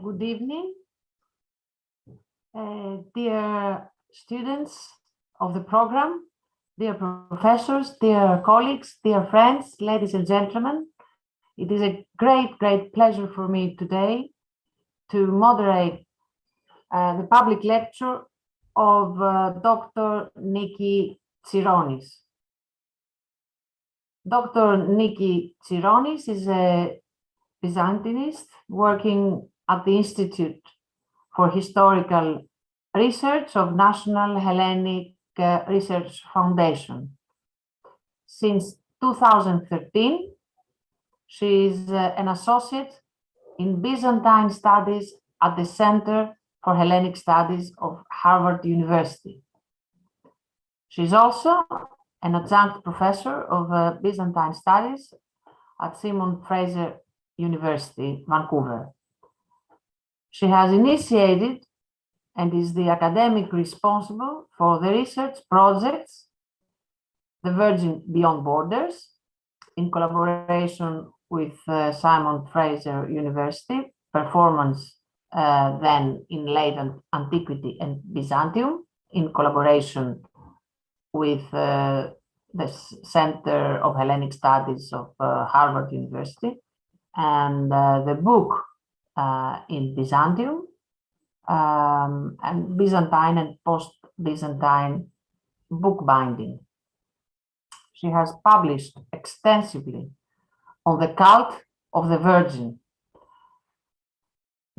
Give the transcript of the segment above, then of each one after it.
Good evening, dear students of the program, dear professors, dear colleagues, dear friends, ladies and gentlemen. It is a great pleasure for me today to moderate the public lecture of Dr. Niki Tsironis. Dr. Niki Tsironis is a Byzantinist working at the Institute for Historical Research of National Hellenic Research Foundation. Since 2013, she is an associate in Byzantine Studies at the Center for Hellenic Studies of Harvard University. She is also an adjunct professor of Byzantine Studies at Simon Fraser University, Vancouver. She has initiated and is the academic responsible for the research projects The Virgin Beyond Borders, in collaboration with Simon Fraser University, Performance then in Late Antiquity and Byzantium, in collaboration with the Center of Hellenic Studies of Harvard University, and the book in Byzantium, and Byzantine and post-Byzantine bookbinding. She has published extensively on the cult of the Virgin,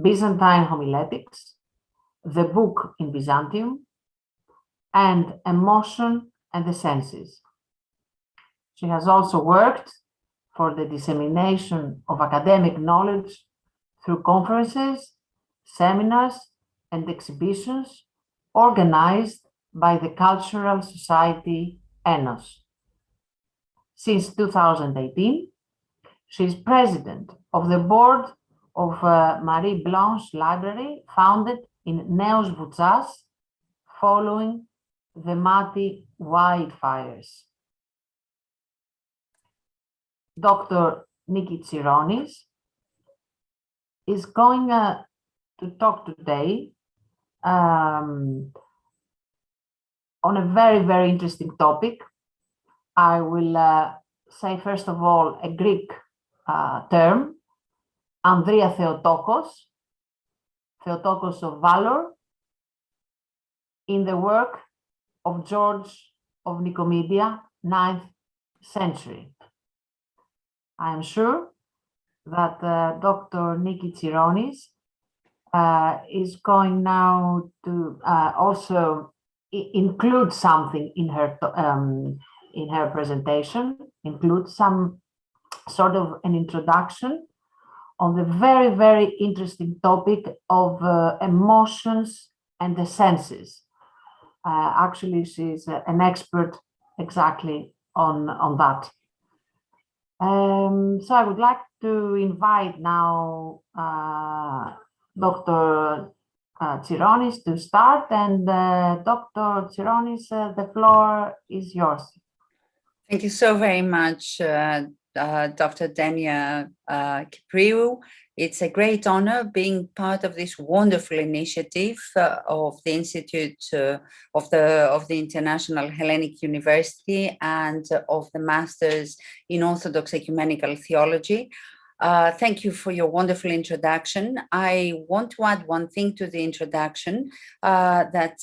Byzantine homiletics, the book in Byzantium, and emotion and the senses. She has also worked for the dissemination of academic knowledge through conferences, seminars, and exhibitions organized by the Cultural Society ENOS. Since 2018, she is president of the board of Marie Blanche Library, founded in Neos Voutsas following the Mati wildfires. Dr. Niki Tsironis is going to talk today on a very interesting topic. I will say, first of all, a Greek term, Andrea Theotokos, Theotokos of Valour, in the work of George of Nikomedia, 9th century. I am sure that Dr. Niki Tsironis is going now to also include something in her presentation, include some sort of an introduction on the very interesting topic of emotions and the senses. Actually, she's an expert exactly on that. So I would like to invite now Dr. Tsironis to start, and Dr. Tsironis, the floor is yours. Thank you so very much, Dr. Denia Kipriou. It's a great honor being part of this wonderful initiative of the Institute of the International Hellenic University and of the Masters in Orthodox Ecumenical Theology. Thank you for your wonderful introduction. I want to add one thing to the introduction, that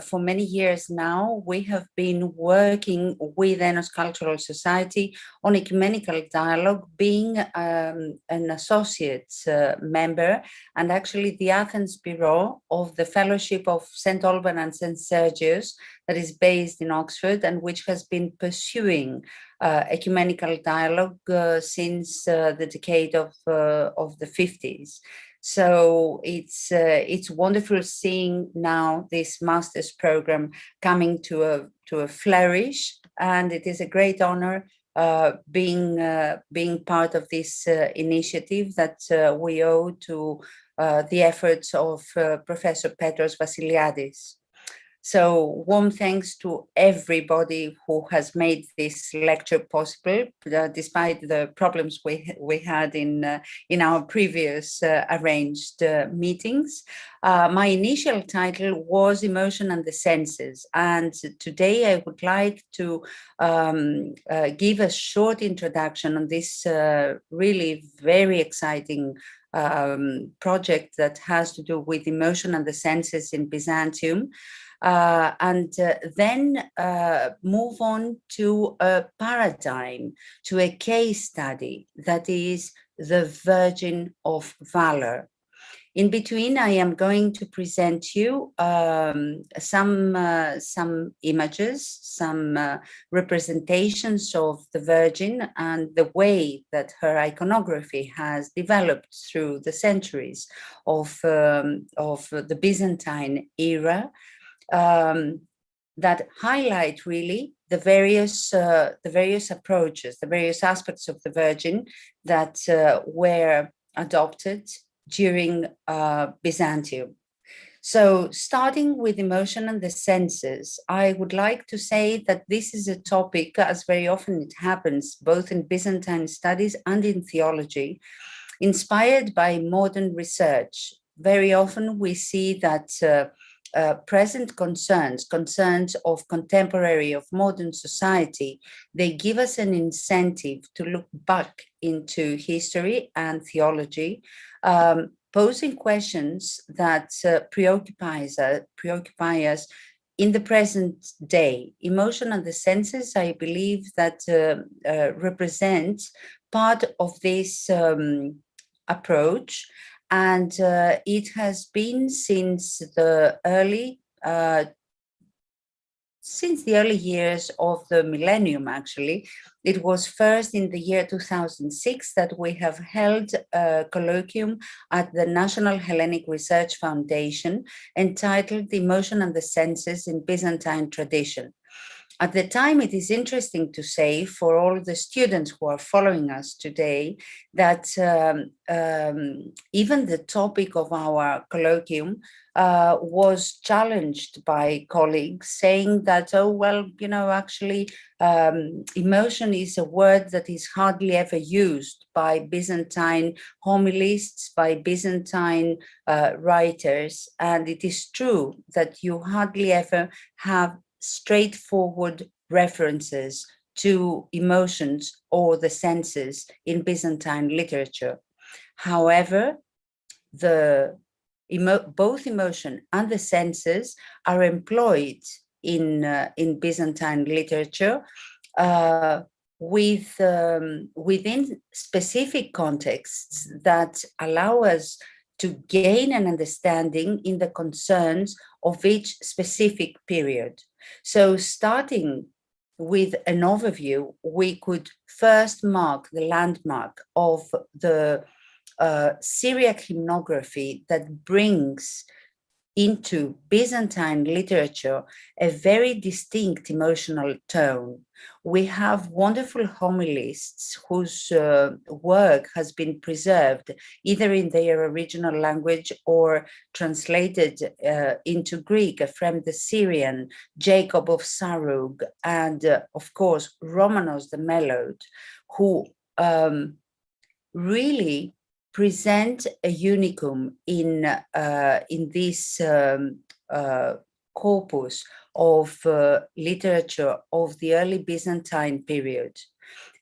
for many years now, we have been working with ENOS Cultural Society on ecumenical dialogue, being an associate member, and actually the Athens Bureau of the Fellowship of St. Alban and St. Sergius, that is based in Oxford, and which has been pursuing ecumenical dialogue since the decade of the 50s. So it's wonderful seeing now this master's program coming to a flourish, and it is a great honor being part of this initiative that we owe to the efforts of Professor Petros Vassiliadis. So warm thanks to everybody who has made this lecture possible, despite the problems we had in our previous arranged meetings. My initial title was Emotion and the Senses, and today I would like to give a short introduction on this really very exciting project that has to do with emotion and the senses in Byzantium. And then move on to a paradigm, to a case study that is the Virgin of Valor. In between, I am going to present you some images, some representations of the Virgin and the way that her iconography has developed through the centuries of the Byzantine era. That highlight really the various approaches, the various aspects of the Virgin that were adopted during Byzantium. So starting with emotion and the senses, I would like to say that this is a topic, as very often it happens, both in Byzantine studies and in theology, inspired by modern research. Very often we see that present concerns of contemporary, of modern society, they give us an incentive to look back into history and theology, posing questions that preoccupy us in the present day. Emotion and the senses, I believe, that represent part of this approach. And it has been since the early years of the millennium, actually. It was first in the year 2006 that we have held a colloquium at the National Hellenic Research Foundation entitled The Emotion and the Senses in Byzantine Tradition. At the time, it is interesting to say for all the students who are following us today that even the topic of our colloquium was challenged by colleagues saying that, oh, well, you know, actually emotion is a word that is hardly ever used by Byzantine homilists, by Byzantine writers. And it is true that you hardly ever have straightforward references to emotions or the senses in Byzantine literature. However, both emotion and the senses are employed in Byzantine literature within specific contexts that allow us to gain an understanding in the concerns of each specific period. So starting with an overview, we could first mark the landmark of the Syriac hymnography that brings into Byzantine literature a very distinct emotional tone. We have wonderful homilists whose work has been preserved either in their original language or translated into Greek from the Syrian, Jacob of Sarug, and of course Romanos the Melode, who really present a unicum in this corpus of literature of the early Byzantine period.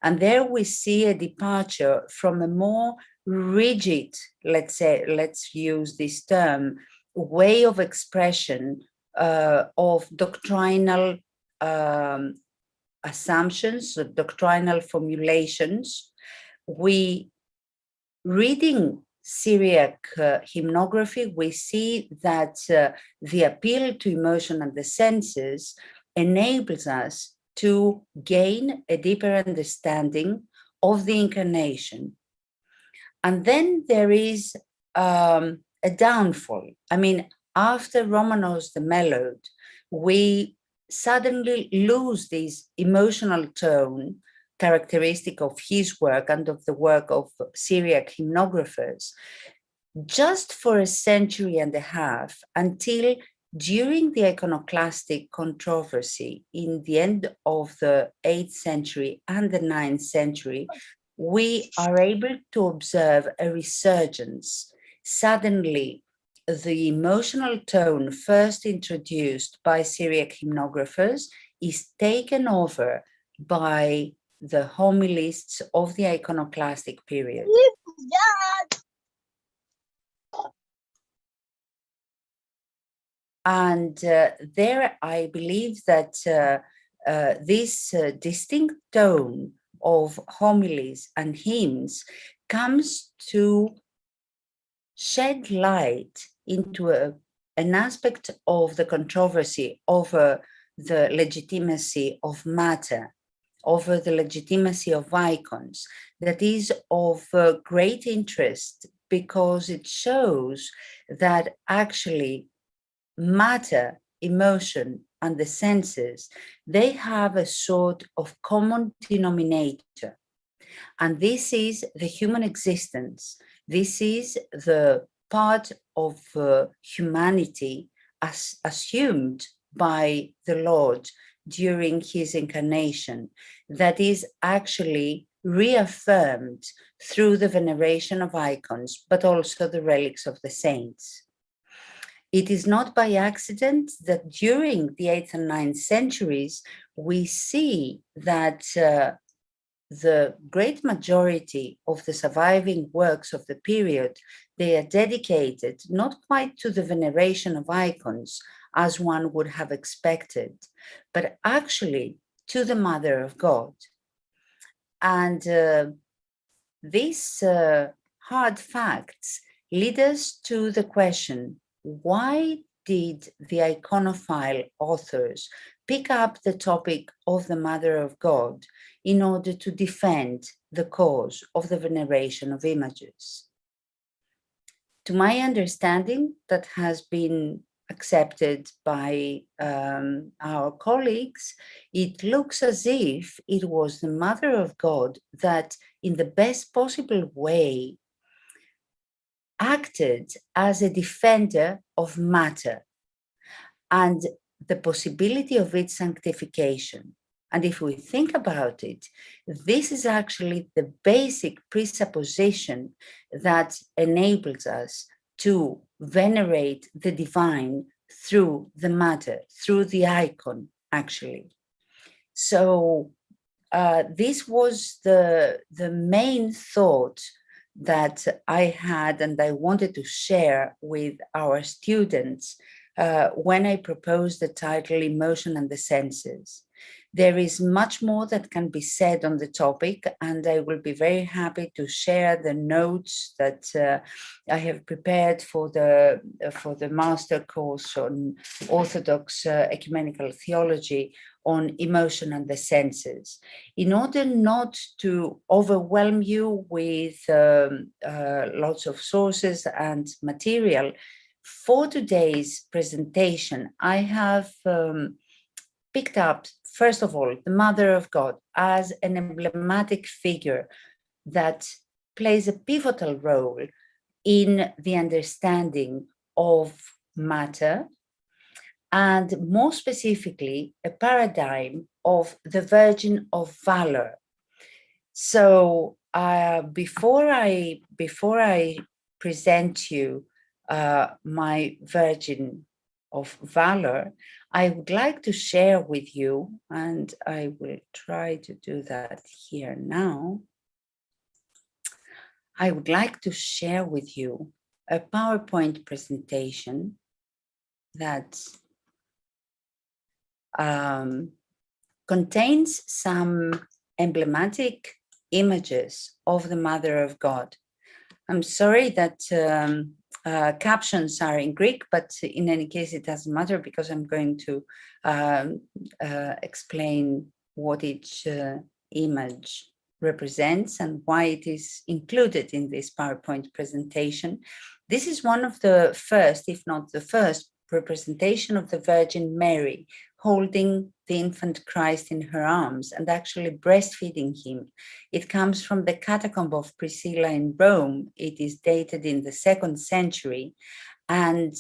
And there we see a departure from a more rigid, let's use this term, way of expression of doctrinal assumptions, doctrinal formulations. Reading Syriac hymnography, we see that the appeal to emotion and the senses enables us to gain a deeper understanding of the incarnation. And then there is a downfall. I mean, after Romanos the Melode, we suddenly lose this emotional tone characteristic of his work and of the work of Syriac hymnographers, just for a century and a half, until during the iconoclastic controversy in the end of the 8th century and the 9th century, we are able to observe a resurgence. Suddenly, the emotional tone first introduced by Syriac hymnographers is taken over by the homilists of the iconoclastic period. And there, I believe that this distinct tone of homilies and hymns comes to shed light into an aspect of the controversy over the legitimacy of matter, over the legitimacy of icons, that is of great interest because it shows that actually matter, emotion, and the senses, they have a sort of common denominator. And this is the human existence. This is the part of humanity as assumed by the Lord during his incarnation, that is actually reaffirmed through the veneration of icons, but also the relics of the saints. It is not by accident that during the 8th and 9th centuries, we see that the great majority of the surviving works of the period, they are dedicated not quite to the veneration of icons, as one would have expected, but actually to the Mother of God. And these hard facts lead us to the question, why did the iconophile authors pick up the topic of the Mother of God in order to defend the cause of the veneration of images? To my understanding, that has been accepted by our colleagues, it looks as if it was the Mother of God that, in the best possible way, acted as a defender of matter and the possibility of its sanctification. And if we think about it, this is actually the basic presupposition that enables us to venerate the divine through the matter, through the icon, actually. So this was the main thought that I had and I wanted to share with our students when I proposed the title Emotion and the Senses. There is much more that can be said on the topic, and I will be very happy to share the notes that I have prepared for the master course on Orthodox Ecumenical Theology on emotion and the senses. In order not to overwhelm you with lots of sources and material, for today's presentation, I have picked up, first of all, the Mother of God as an emblematic figure that plays a pivotal role in the understanding of matter, and more specifically, a paradigm of the Virgin of Valor. So before I present you my Virgin of Valor, I would like to share with you, and I will try to do that here now. I would like to share with you a PowerPoint presentation that contains some emblematic images of the Mother of God. I'm sorry that captions are in Greek, but in any case, it doesn't matter because I'm going to explain what each image represents and why it is included in this PowerPoint presentation. This is one of the first, if not the first, representation of the Virgin Mary holding the infant Christ in her arms and actually breastfeeding him. It comes from the catacomb of Priscilla in Rome. It is dated in the 2nd century, and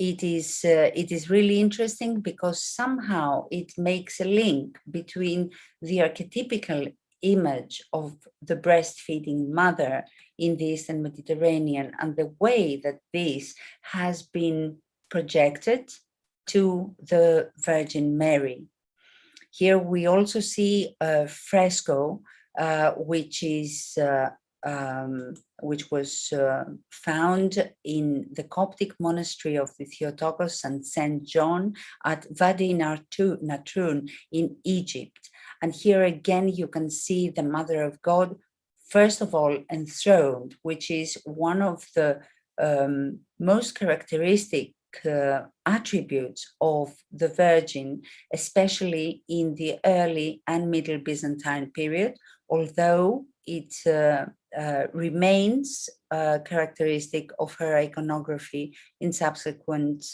it is really interesting because somehow it makes a link between the archetypical image of the breastfeeding mother in the Eastern Mediterranean and the way that this has been projected to the Virgin Mary. Here we also see a fresco which was found in the Coptic monastery of the Theotokos and St. John at Wadi Natrun in Egypt. And here again, you can see the Mother of God, first of all, enthroned, which is one of the most characteristic attributes of the Virgin, especially in the early and middle Byzantine period, although it remains characteristic of her iconography in subsequent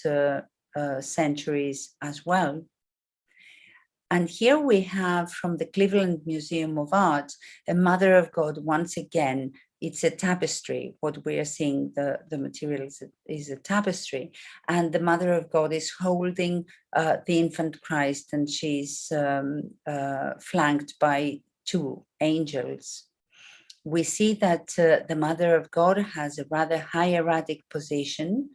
centuries as well. And here we have from the Cleveland Museum of Art, a Mother of God, once again, it's a tapestry. What we are seeing, the material is a tapestry. And the Mother of God is holding the infant Christ, and she's flanked by 2 angels. We see that the Mother of God has a rather hieratic position,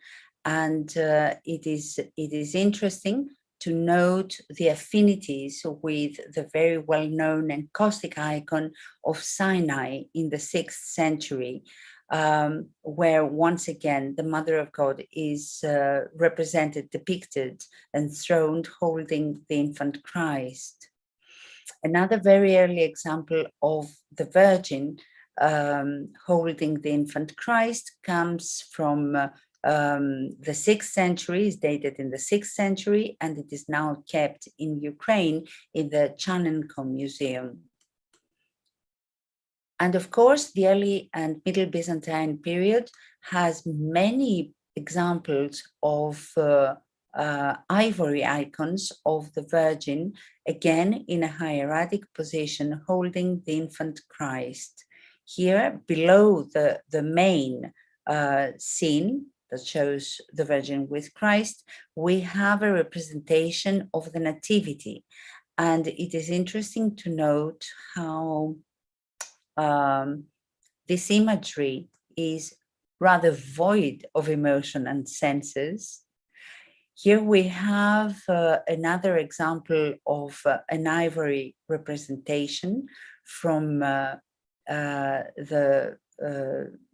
and it is interesting to note the affinities with the very well-known and caustic icon of Sinai in the 6th century, where once again the Mother of God is represented, depicted, enthroned, holding the infant Christ. Another very early example of the Virgin holding the infant Christ comes from the 6th century, is dated in the 6th century, and it is now kept in Ukraine in the Chanenko Museum. And of course, the early and middle Byzantine period has many examples of ivory icons of the Virgin, again in a hieratic position, holding the infant Christ. Here, below the main scene that shows the Virgin with Christ, we have a representation of the Nativity. And it is interesting to note how this imagery is rather void of emotion and senses. Here we have another example of an ivory representation from the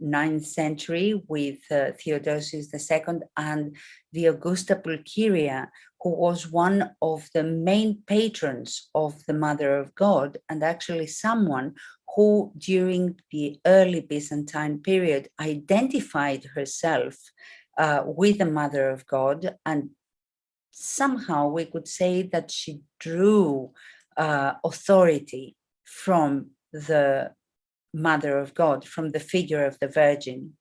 9th century with Theodosius II and the Augusta Pulcheria, who was one of the main patrons of the Mother of God, and actually someone who during the early Byzantine period identified herself with the Mother of God, and somehow we could say that she drew authority from the Mother of God, from the figure of the Virgin.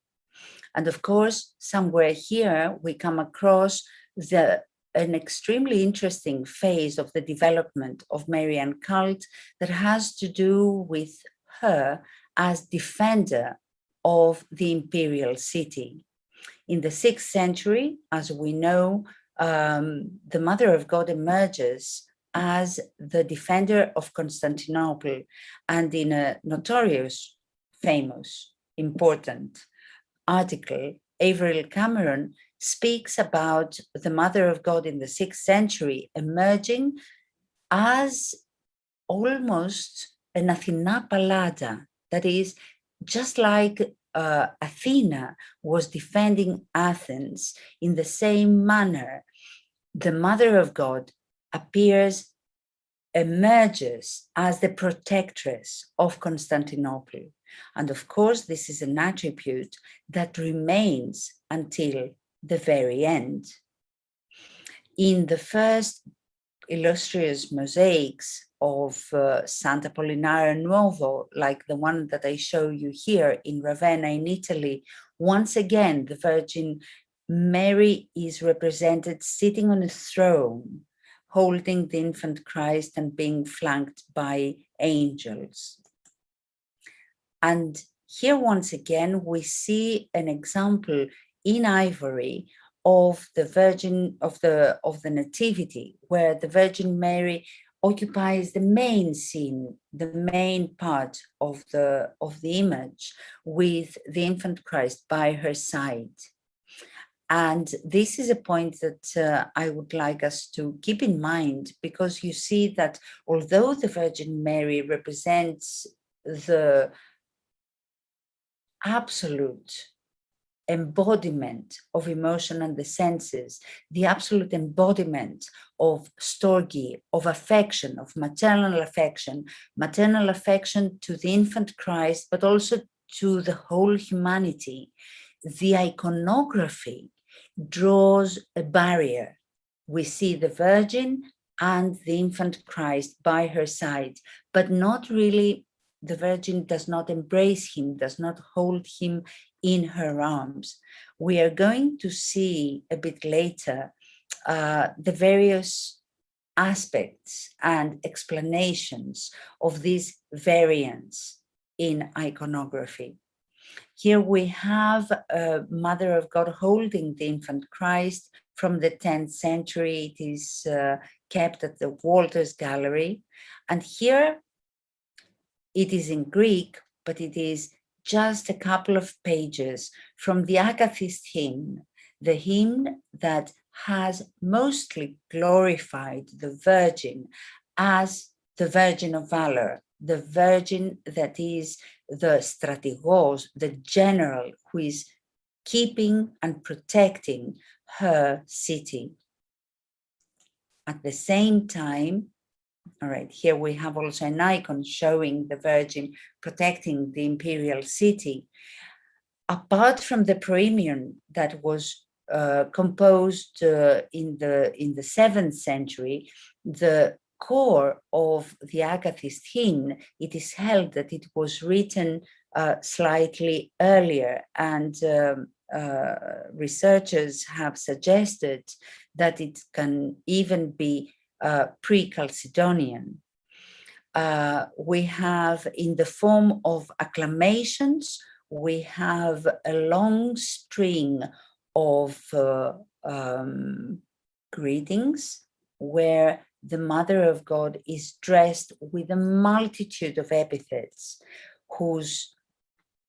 And of course, somewhere here we come across an extremely interesting phase of the development of Marian cult that has to do with her as defender of the imperial city. In the 6th century, as we know, the Mother of God emerges as the defender of Constantinople, and in a notorious, famous, important article, Averil Cameron speaks about the Mother of God in the 6th century emerging as almost an Athena Pallada, that is, just like Athena was defending Athens, in the same manner, the Mother of God emerges as the protectress of Constantinople. And of course, this is an attribute that remains until the very end. In the first illustrious mosaics of Santa Apollinare Nuovo, like the one that I show you here in Ravenna in Italy, once again, the Virgin Mary is represented sitting on a throne, holding the infant Christ and being flanked by angels. And here, once again, we see an example in ivory of the Nativity, where the Virgin Mary occupies the main scene, the main part of the image, with the infant Christ by her side. And this is a point that I would like us to keep in mind, because you see that although the Virgin Mary represents the absolute embodiment of emotion and the senses, the absolute embodiment of storge, of affection, of maternal affection to the infant Christ, but also to the whole humanity, the iconography draws a barrier. We see the Virgin and the infant Christ by her side, but not really, the Virgin does not embrace him, does not hold him in her arms. We are going to see a bit later the various aspects and explanations of these variants in iconography. Here we have a Mother of God holding the infant Christ from the 10th century. It is kept at the Walters Gallery. And here it is in Greek, but it is just a couple of pages from the Agathist hymn, the hymn that has mostly glorified the Virgin as the Virgin of Valor, the Virgin that is the strategos, the general who is keeping and protecting her city. At the same time, all right, here we have also an icon showing the Virgin protecting the imperial city. Apart from the proemion that was composed in the 7th century, the core of the Agathist hymn, it is held that it was written slightly earlier, and researchers have suggested that it can even be pre-Chalcedonian. We have, in the form of acclamations, we have a long string of greetings where the Mother of God is dressed with a multitude of epithets whose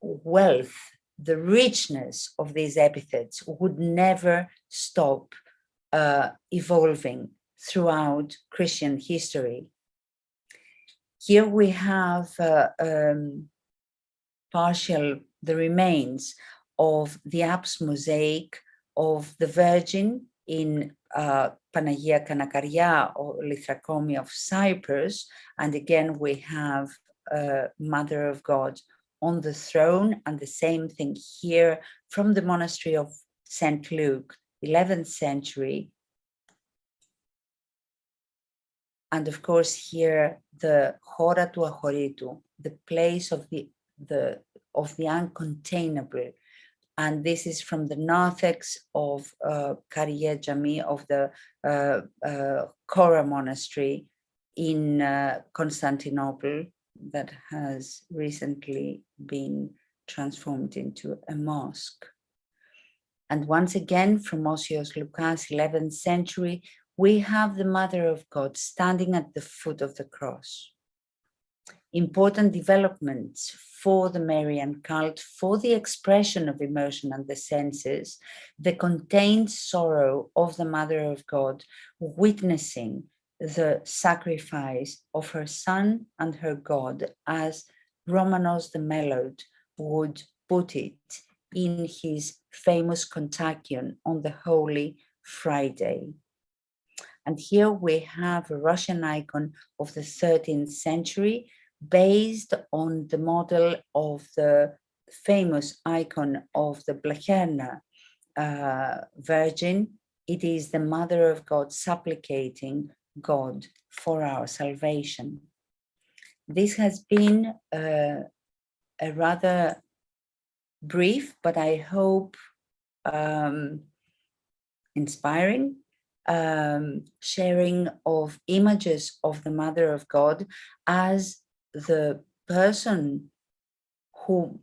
wealth, the richness of these epithets would never stop evolving throughout Christian history. Here we have the remains of the apse mosaic of the Virgin in Panagia Kanakaria, or Lithokomi of Cyprus. And again, we have Mother of God on the throne, and the same thing here from the monastery of St. Luke, 11th century. And of course here, the hora tu achoritu, the place of the uncontainable. And this is from the narthex of Kariye Jami, of the Kora monastery in Constantinople, that has recently been transformed into a mosque. And once again, from Osios Lucas, 11th century, we have the Mother of God standing at the foot of the cross. Important developments for the Marian cult, for the expression of emotion and the senses, the contained sorrow of the Mother of God, witnessing the sacrifice of her Son and her God, as Romanos the Melode would put it in his famous Kontakion on the Holy Friday. And here we have a Russian icon of the 13th century, based on the model of the famous icon of the Blacherna Virgin. It is the Mother of God supplicating God for our salvation. This has been a rather brief, but I hope inspiring sharing of images of the Mother of God as the person who,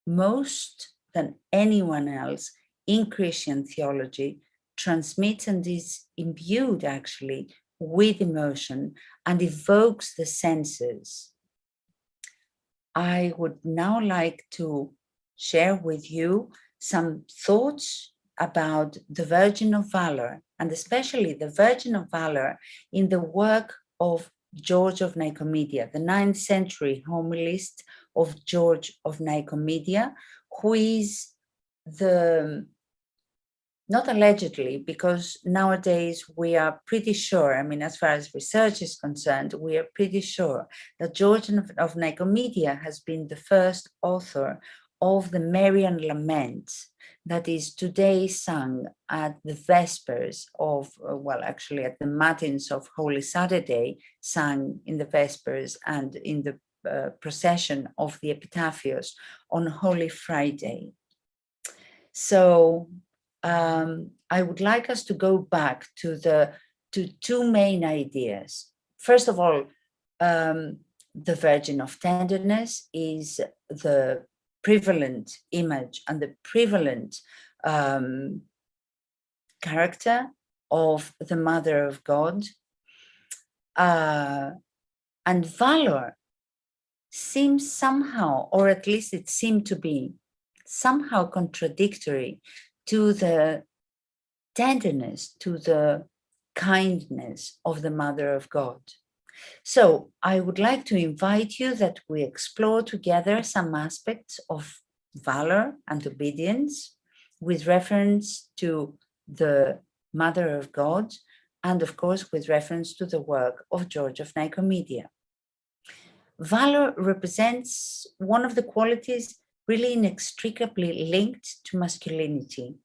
most than anyone else in Christian theology, transmits and is imbued actually with emotion and evokes the senses. I would now like to share with you some thoughts about the Virgin of Valor, and especially the Virgin of Valor in the work of George of Nikomedia, the 9th century homilist of George of Nikomedia, who is the, not allegedly, because nowadays we are pretty sure, I mean, as far as research is concerned, we are pretty sure that George of Nikomedia has been the first author of the Marian Lament that is today sung at the Vespers of, well, actually at the Matins of Holy Saturday, sung in the Vespers and in the procession of the Epitaphios on Holy Friday. So I would like us to go back to two main ideas. First of all, the Virgin of Tenderness is the prevalent image and the prevalent character of the Mother of God. And Valour seems somehow, or at least it seemed to be, somehow contradictory to the tenderness, to the kindness of the Mother of God. So I would like to invite you that we explore together some aspects of valor and obedience with reference to the Mother of God and of course with reference to the work of George of Nikomedia. Valor represents one of the qualities really inextricably linked to masculinity.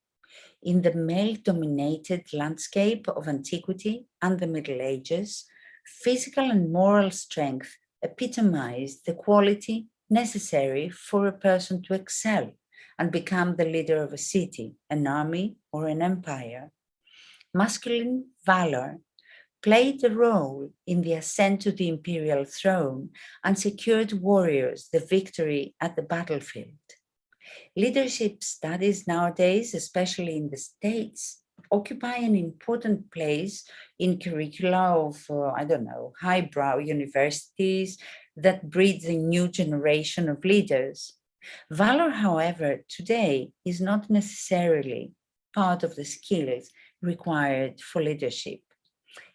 In the male-dominated landscape of antiquity and the Middle Ages, physical and moral strength epitomized the quality necessary for a person to excel and become the leader of a city, an army, or an empire. Masculine valor played a role in the ascent to the imperial throne and secured warriors the victory at the battlefield. Leadership studies nowadays, especially in the States, occupy an important place in curricula of, I don't know, highbrow universities that breed the new generation of leaders. Valor, however, today is not necessarily part of the skills required for leadership.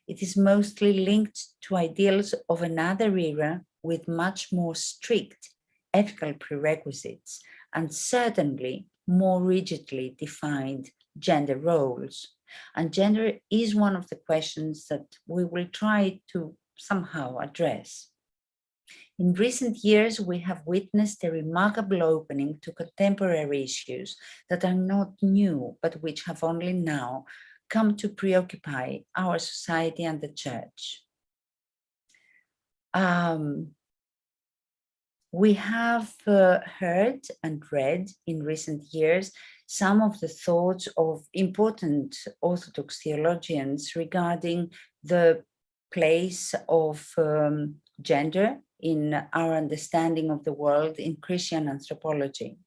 It is mostly linked to ideals of another era with much more strict ethical prerequisites and certainly more rigidly defined gender roles. And gender is one of the questions that we will try to somehow address. In recent years, we have witnessed a remarkable opening to contemporary issues that are not new, but which have only now come to preoccupy our society and the church. We have heard and read in recent years some of the thoughts of important Orthodox theologians regarding the place of gender in our understanding of the world in Christian anthropology.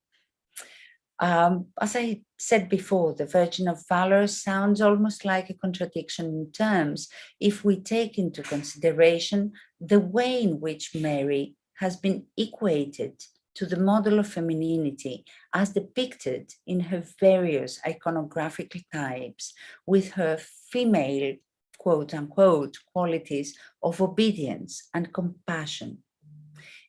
As I said before, the Virgin of Valor sounds almost like a contradiction in terms if we take into consideration the way in which Mary has been equated to the model of femininity as depicted in her various iconographic types with her female, quote unquote, qualities of obedience and compassion.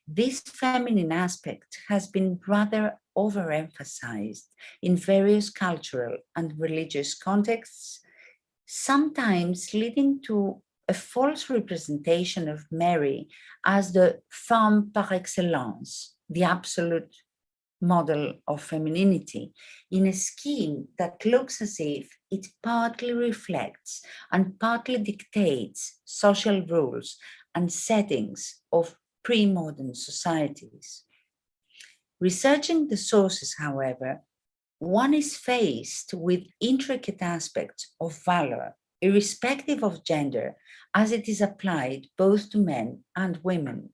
This feminine aspect has been rather overemphasized in various cultural and religious contexts, sometimes leading to a false representation of Mary as the femme par excellence, the absolute model of femininity, in a scheme that looks as if it partly reflects and partly dictates social rules and settings of pre-modern societies. Researching the sources, however, one is faced with intricate aspects of valor, irrespective of gender, as it is applied both to men and women.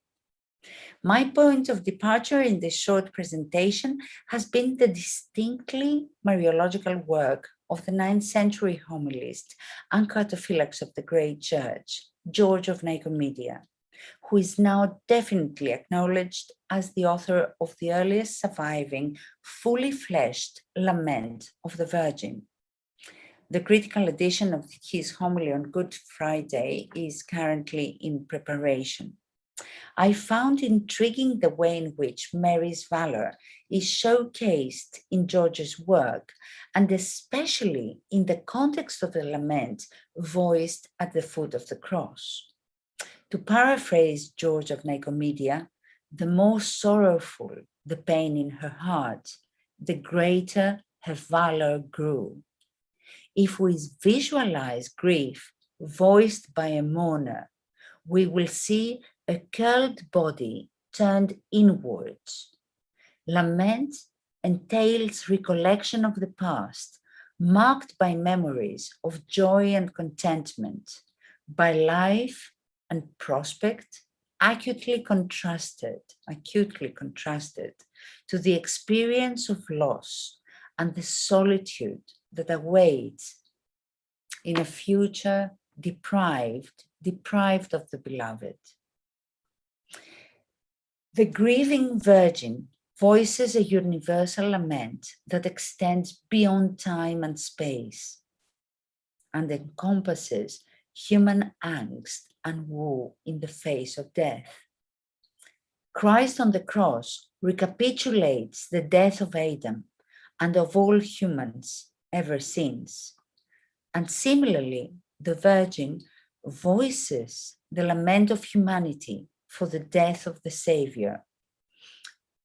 My point of departure in this short presentation has been the distinctly Mariological work of the 9th century homilist and cataphylax of the great church, George of Nikomedia, who is now definitely acknowledged as the author of the earliest surviving, fully fleshed lament of the Virgin. The critical edition of his homily on Good Friday is currently in preparation. I found intriguing the way in which Mary's valor is showcased in George's work, and especially in the context of the lament voiced at the foot of the cross. To paraphrase George of Nikomedia, the more sorrowful the pain in her heart, the greater her valor grew. If we visualize grief voiced by a mourner, we will see a curled body turned inwards. Lament entails recollection of the past, marked by memories of joy and contentment, by life and prospect, acutely contrasted to the experience of loss and the solitude that awaits in a future deprived of the beloved. The grieving Virgin voices a universal lament that extends beyond time and space and encompasses human angst and woe in the face of death. Christ on the cross recapitulates the death of Adam and of all humans ever since. And similarly, the Virgin voices the lament of humanity for the death of the Savior.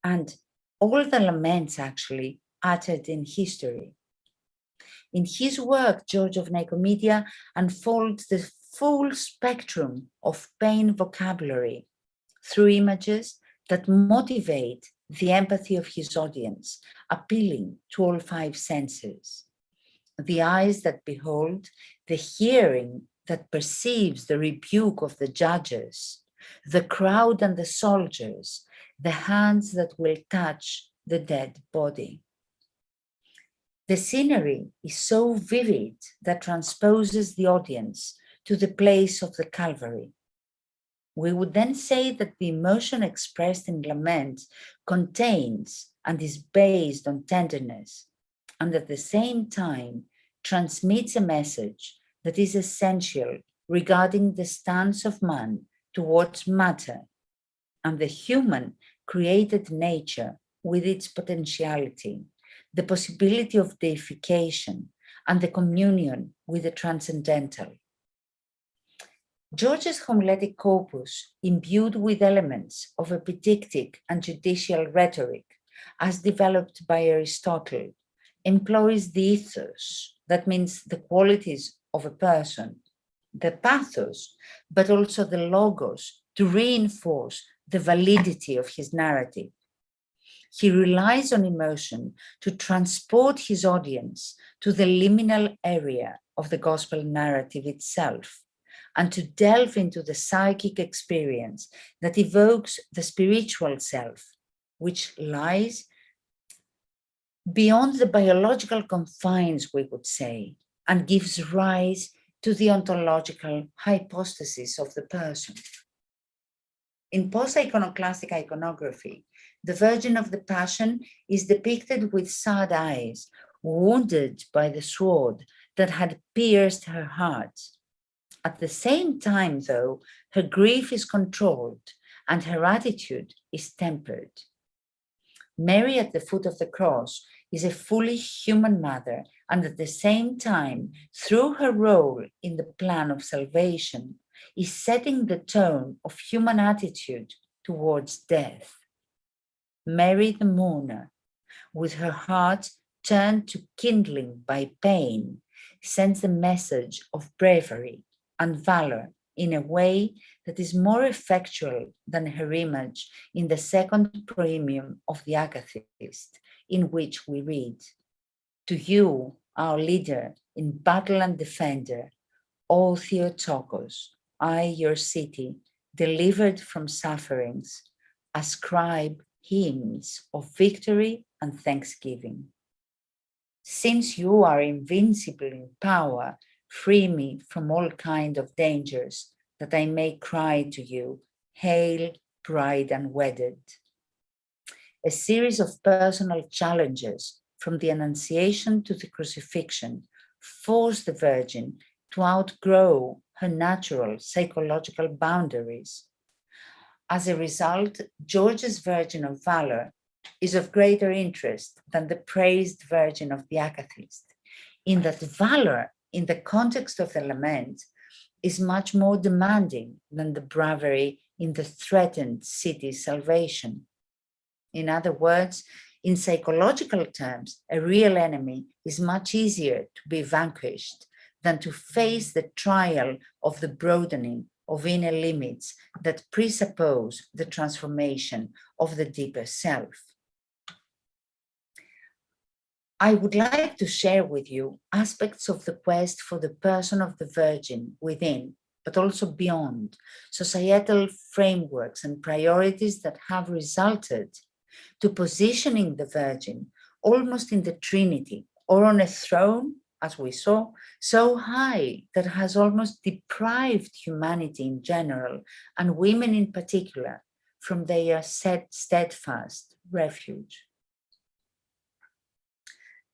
And all the laments actually uttered in history. In his work, George of Nikomedia unfolds the full spectrum of pain vocabulary through images that motivate the empathy of his audience, appealing to all 5 senses. The eyes that behold, the hearing that perceives the rebuke of the judges, the crowd and the soldiers, the hands that will touch the dead body. The scenery is so vivid that transposes the audience to the place of the Calvary. We would then say that the emotion expressed in lament contains and is based on tenderness, and at the same time transmits a message that is essential regarding the stance of man towards matter and the human created nature with its potentiality, the possibility of deification, and the communion with the transcendental. George's homiletic corpus, imbued with elements of epidictic and judicial rhetoric, as developed by Aristotle, employs the ethos, that means the qualities of a person, the pathos, but also the logos, to reinforce the validity of his narrative. He relies on emotion to transport his audience to the liminal area of the gospel narrative itself, and to delve into the psychic experience that evokes the spiritual self, which lies beyond the biological confines, we would say, and gives rise to the ontological hypostasis of the person. In post-iconoclastic iconography, the Virgin of the Passion is depicted with sad eyes, wounded by the sword that had pierced her heart. At the same time, though, her grief is controlled and her attitude is tempered. Mary at the foot of the cross is a fully human mother, and at the same time, through her role in the plan of salvation, is setting the tone of human attitude towards death. Mary the mourner, with her heart turned to kindling by pain, sends the message of bravery and valor in a way that is more effectual than her image in the second proemium of the Agathist, in which we read, "To you, our leader in battle and defender, O Theotokos, I, your city, delivered from sufferings, ascribe hymns of victory and thanksgiving. Since you are invincible in power, free me from all kind of dangers, that I may cry to you, hail, bride unwedded. A series of personal challenges from the Annunciation to the Crucifixion forced the Virgin to outgrow her natural psychological boundaries. As a result, George's Virgin of Valor is of greater interest than the praised Virgin of the Akathist, in that Valour, in the context of the lament, is much more demanding than the bravery in the threatened city's salvation. In other words, in psychological terms, a real enemy is much easier to be vanquished than to face the trial of the broadening of inner limits that presuppose the transformation of the deeper self. I would like to share with you aspects of the quest for the person of the Virgin within, but also beyond, societal frameworks and priorities that have resulted to positioning the Virgin almost in the Trinity or on a throne, as we saw, so high that has almost deprived humanity in general and women in particular from their steadfast refuge.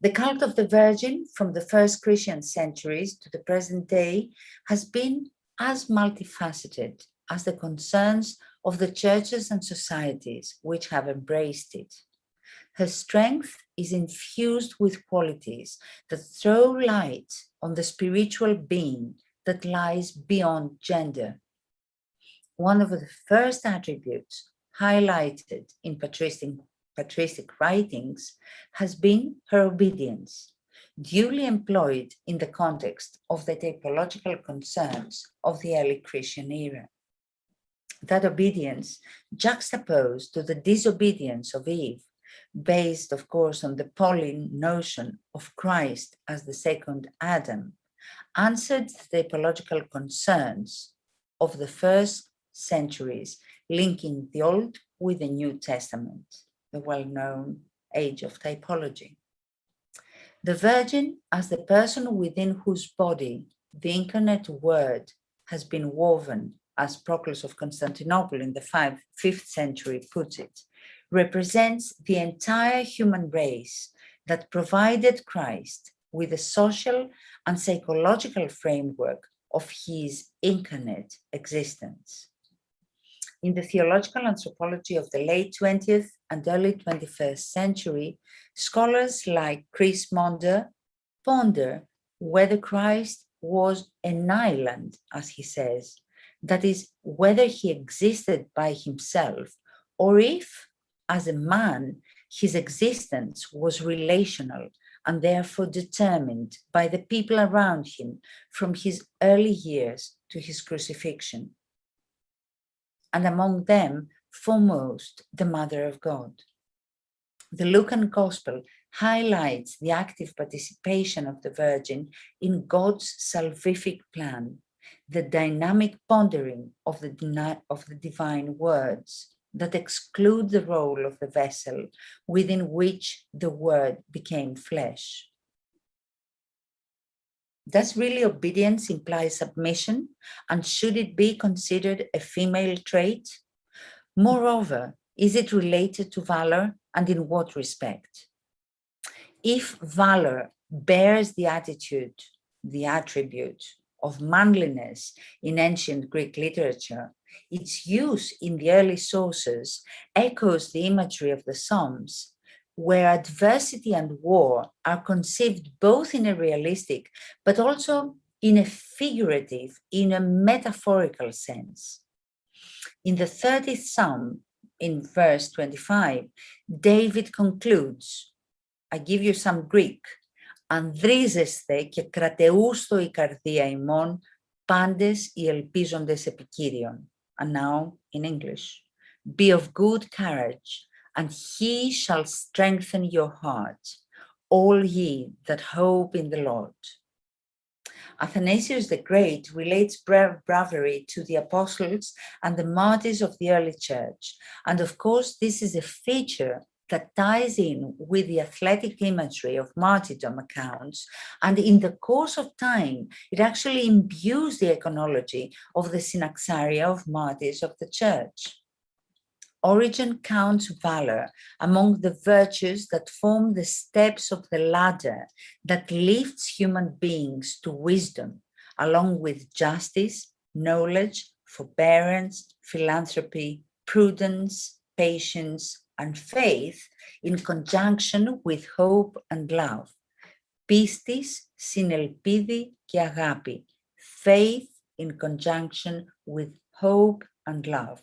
The cult of the Virgin from the first Christian centuries to the present day has been as multifaceted as the concerns of the churches and societies which have embraced it. Her strength is infused with qualities that throw light on the spiritual being that lies beyond gender. One of the first attributes highlighted in patristic writings has been her obedience, duly employed in the context of the theological concerns of the early Christian era. That obedience, juxtaposed to the disobedience of Eve, based, of course, on the Pauline notion of Christ as the second Adam, answered the theological concerns of the first centuries, linking the Old with the New Testament, the well-known age of typology. The Virgin as the person within whose body the incarnate Word has been woven, as Proclus of Constantinople in the 5th century puts it, represents the entire human race that provided Christ with a social and psychological framework of his incarnate existence. In the theological anthropology of the late 20th and early 21st century, scholars like Chris Maunder ponder whether Christ was an island, as he says, that is, whether he existed by himself, or if, as a man, his existence was relational and therefore determined by the people around him from his early years to his crucifixion. And among them, foremost, the Mother of God. The Lucan Gospel highlights the active participation of the Virgin in God's salvific plan, the dynamic pondering of the divine words that exclude the role of the vessel within which the Word became flesh. Does really obedience imply submission, and should it be considered a female trait? Moreover, is it related to valor, and in what respect? If valor bears the attribute of manliness in ancient Greek literature, its use in the early sources echoes the imagery of the Psalms, where adversity and war are conceived both in a realistic, but also in a figurative, in a metaphorical sense. In the 30th Psalm, in verse 25, David concludes, I give you some Greek, «Ανδρίζεσθε και κρατεούστο η καρδία ημών, πάντες οι ελπίζοντες επί Κύριον». And now in English, be of good courage, and he shall strengthen your heart, all ye that hope in the Lord. Athanasius the Great relates bravery to the apostles and the martyrs of the early church. And of course, this is a feature that ties in with the athletic imagery of martyrdom accounts. And in the course of time, it actually imbues the iconology of the synaxaria of martyrs of the church. Origen counts valor among the virtues that form the steps of the ladder that lifts human beings to wisdom, along with justice, knowledge, forbearance, philanthropy, prudence, patience, and faith, in conjunction with hope and love. Pistis, συνελπίδη και αγάπη. Faith in conjunction with hope and love.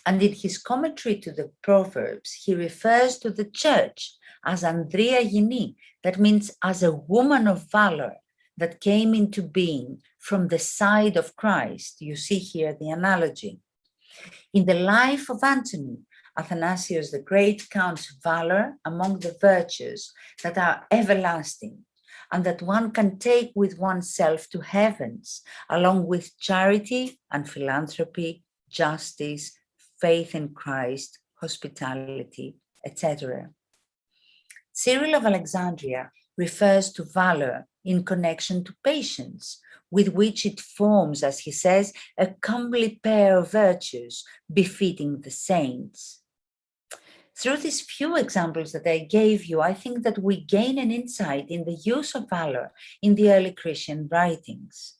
And in his commentary to the Proverbs, he refers to the church as Andrea Gini, that means as a woman of valor that came into being from the side of Christ. You see here the analogy. In the life of Antony, Athanasius the Great counts valor among the virtues that are everlasting and that one can take with oneself to heavens, along with charity and philanthropy, justice, faith in Christ, hospitality, etc. Cyril of Alexandria refers to valor in connection to patience, with which it forms, as he says, a comely pair of virtues befitting the saints. Through these few examples that I gave you, I think that we gain an insight in the use of valor in the early Christian writings.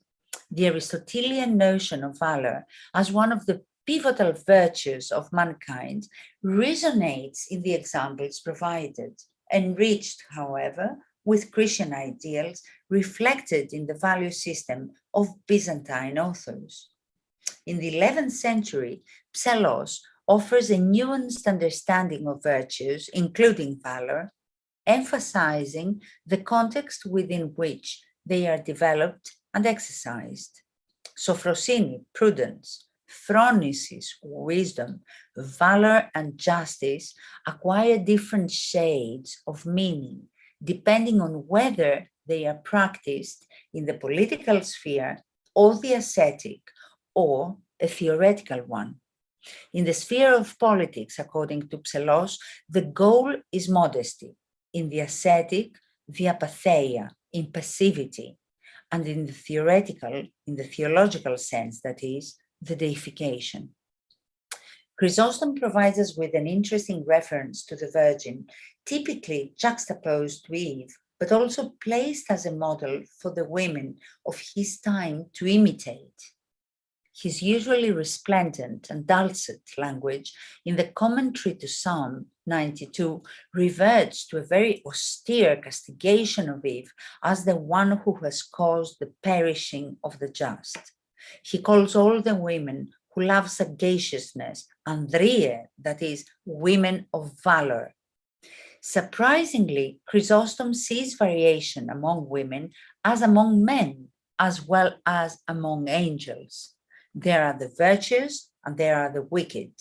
The Aristotelian notion of valor as one of the pivotal virtues of mankind resonates in the examples provided, enriched, however, with Christian ideals reflected in the value system of Byzantine authors. In the 11th century, Psellos offers a nuanced understanding of virtues, including valor, emphasizing the context within which they are developed and exercised. Sophrosini, prudence, phronesis, wisdom, valor, and justice acquire different shades of meaning, depending on whether they are practiced in the political sphere or the ascetic or a theoretical one. In the sphere of politics, according to Psellos, the goal is modesty. In the ascetic, the apatheia, impassivity, and in the theoretical, in the theological sense, that is, the deification. Chrysostom provides us with an interesting reference to the Virgin, typically juxtaposed to Eve, but also placed as a model for the women of his time to imitate. His usually resplendent and dulcet language in the commentary to Psalm 92 reverts to a very austere castigation of Eve as the one who has caused the perishing of the just. He calls all the women who love sagaciousness, Andrie, that is, women of valor. Surprisingly, Chrysostom sees variation among women as among men, as well as among angels. There are the virtuous and there are the wicked.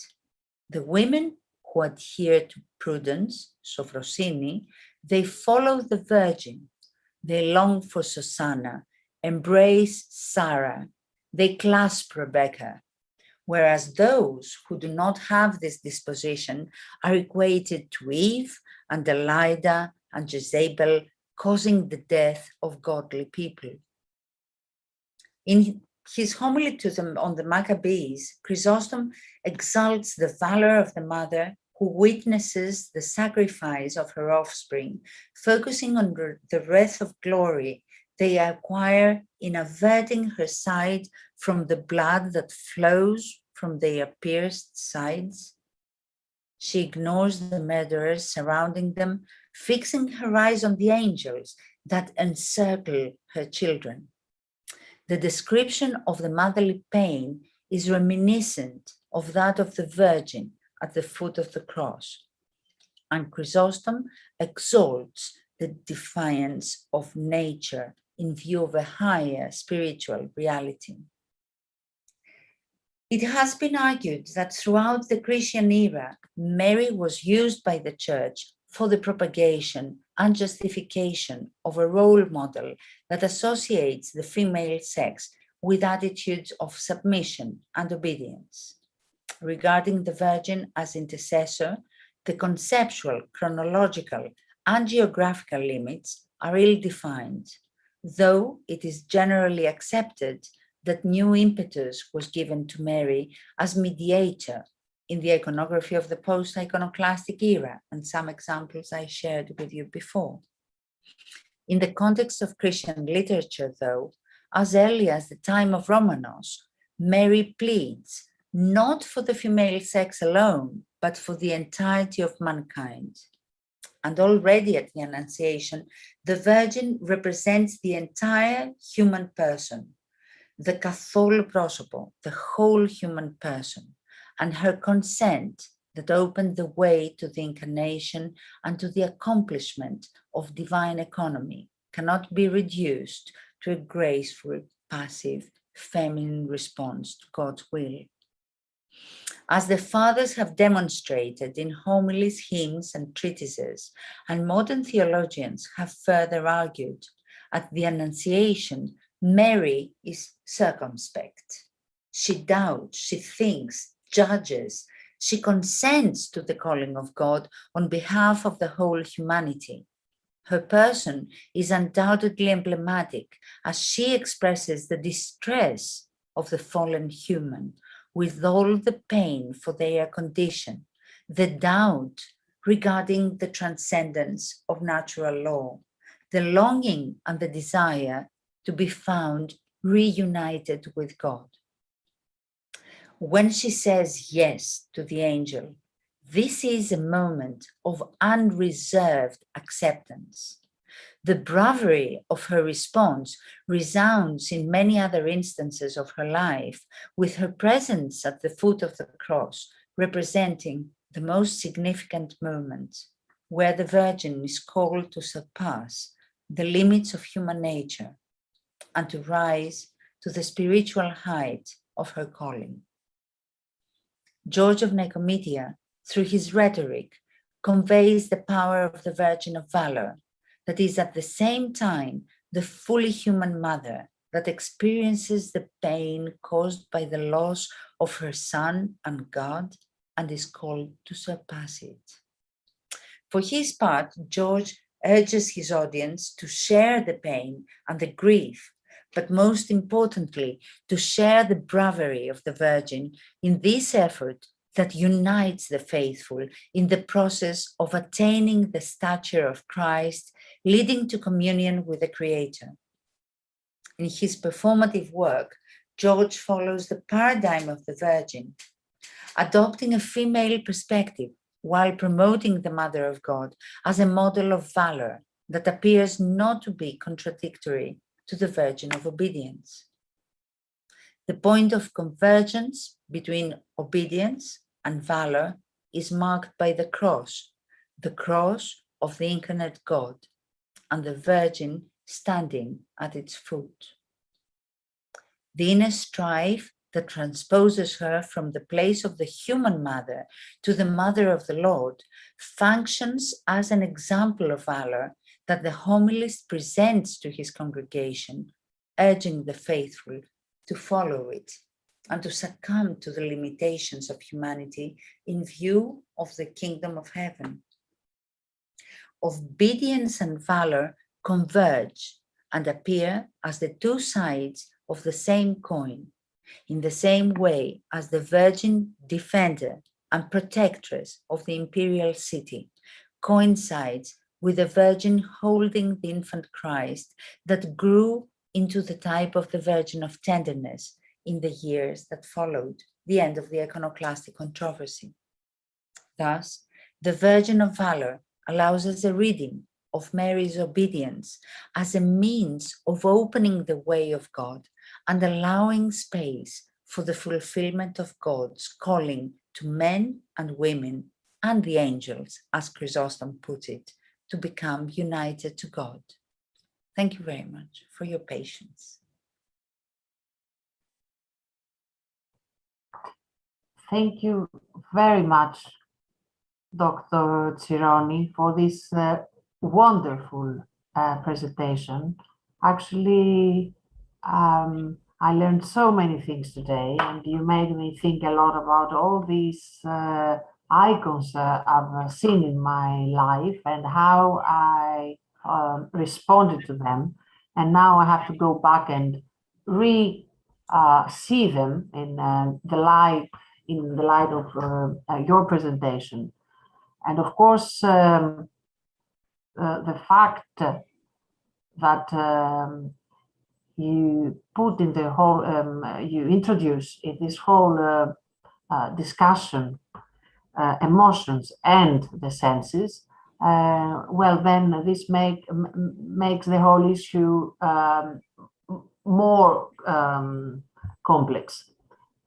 The women who adhere to prudence, sophrosini, they follow the Virgin. They long for Susanna, embrace Sarah, they clasp Rebecca, whereas those who do not have this disposition are equated to Eve and Elida and Jezebel, causing the death of godly people. In his homily to them on the Maccabees, Chrysostom exalts the valor of the mother who witnesses the sacrifice of her offspring, focusing on the wreath of glory they acquire in averting her side from the blood that flows from their pierced sides. She ignores the murderers surrounding them, fixing her eyes on the angels that encircle her children. The description of the motherly pain is reminiscent of that of the Virgin at the foot of the cross. And Chrysostom exalts the defiance of nature in view of a higher spiritual reality. It has been argued that throughout the Christian era, Mary was used by the Church for the propagation and justification of a role model that associates the female sex with attitudes of submission and obedience. Regarding the Virgin as intercessor, the conceptual, chronological, and geographical limits are ill-defined, though it is generally accepted that new impetus was given to Mary as mediator in the iconography of the post-iconoclastic era, and some examples I shared with you before. In the context of Christian literature, though, as early as the time of Romanos, Mary pleads not for the female sex alone, but for the entirety of mankind. And already at the Annunciation, the Virgin represents the entire human person, the καθόλου πρόσωπο, the whole human person, and her consent that opened the way to the incarnation and to the accomplishment of divine economy cannot be reduced to a graceful, passive, feminine response to God's will. As the fathers have demonstrated in homilies, hymns, and treatises, and modern theologians have further argued, at the Annunciation, Mary is circumspect. She doubts, she thinks, judges, she consents to the calling of God on behalf of the whole humanity. Her person is undoubtedly emblematic as she expresses the distress of the fallen human, with all the pain for their condition, the doubt regarding the transcendence of natural law, the longing and the desire to be found reunited with God. When she says yes to the angel, this is a moment of unreserved acceptance. The bravery of her response resounds in many other instances of her life, with her presence at the foot of the cross representing the most significant moment, where the Virgin is called to surpass the limits of human nature and to rise to the spiritual height of her calling. George of Nikomedia, through his rhetoric, conveys the power of the Virgin of Valor, that is at the same time the fully human mother that experiences the pain caused by the loss of her son and God and is called to surpass it. For his part, George urges his audience to share the pain and the grief, but most importantly, to share the bravery of the Virgin in this effort that unites the faithful in the process of attaining the stature of Christ, leading to communion with the Creator. In his performative work, George follows the paradigm of the Virgin, adopting a female perspective while promoting the Mother of God as a model of valor that appears not to be contradictory to the Virgin of Obedience. The point of convergence between obedience and valor is marked by the cross of the incarnate God, and the Virgin standing at its foot. The inner strife that transposes her from the place of the human mother to the mother of the Lord functions as an example of valor that the homilist presents to his congregation, urging the faithful to follow it and to succumb to the limitations of humanity in view of the kingdom of heaven. Obedience and valor converge and appear as the two sides of the same coin, in the same way as the Virgin defender and protectress of the imperial city coincides with the Virgin holding the infant Christ that grew into the type of the Virgin of tenderness in the years that followed the end of the iconoclastic controversy. Thus, the Virgin of Valor allows us a reading of Mary's obedience as a means of opening the way of God and allowing space for the fulfillment of God's calling to men and women and the angels, as Chrysostom put it, to become united to God. Thank you very much for your patience. Thank you very much, Dr. Tsironi, for this wonderful presentation. Actually, I learned so many things today, and you made me think a lot about all these icons I've seen in my life and how I responded to them. And now I have to go back and see them in the light of your presentation. And of course, the fact that you put in the whole, you introduce in this whole discussion emotions and the senses, well, then this makes the whole issue more complex.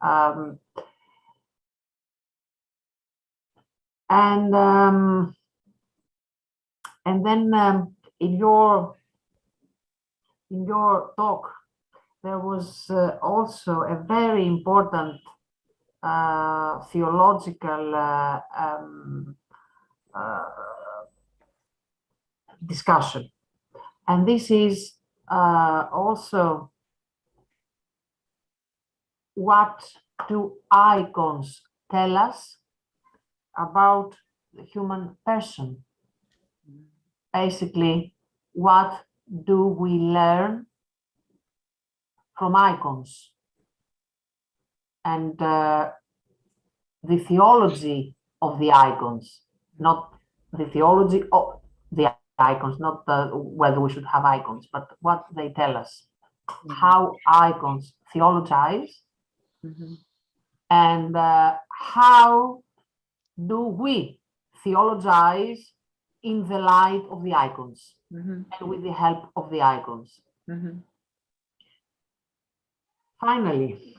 And then in your talk, there was also a very important theological discussion. And this is also, what do icons tell us about the human person? Basically, what do we learn from icons? And the theology of the icons, not the theology of the icons, not whether we should have icons, but what they tell us, how icons theologize, and how do we theologize in the light of the icons and with the help of the icons. Finally,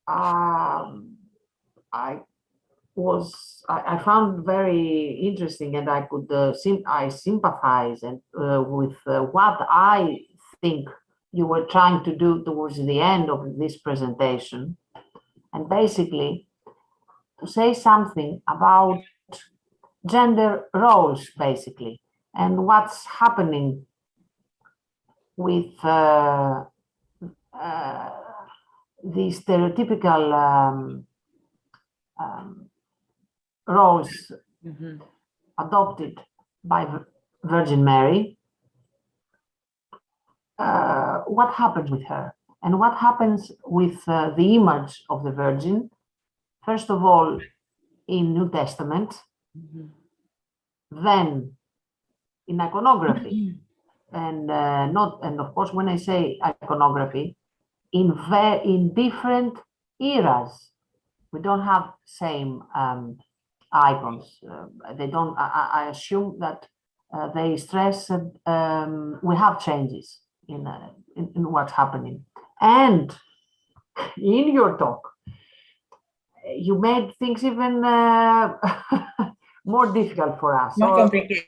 I found very interesting, and I could I sympathize and with what I think you were trying to do towards the end of this presentation, and basically to say something about gender roles, basically, and what's happening with the stereotypical roles adopted by Virgin Mary. What happens with her, and what happens with the image of the Virgin, first of all in New Testament, then in iconography, and of course, when I say iconography, in different eras. We don't have same icons. They don't. I assume that they stress that we have changes in what's happening. And in your talk, you made things even more difficult for us. More complicated.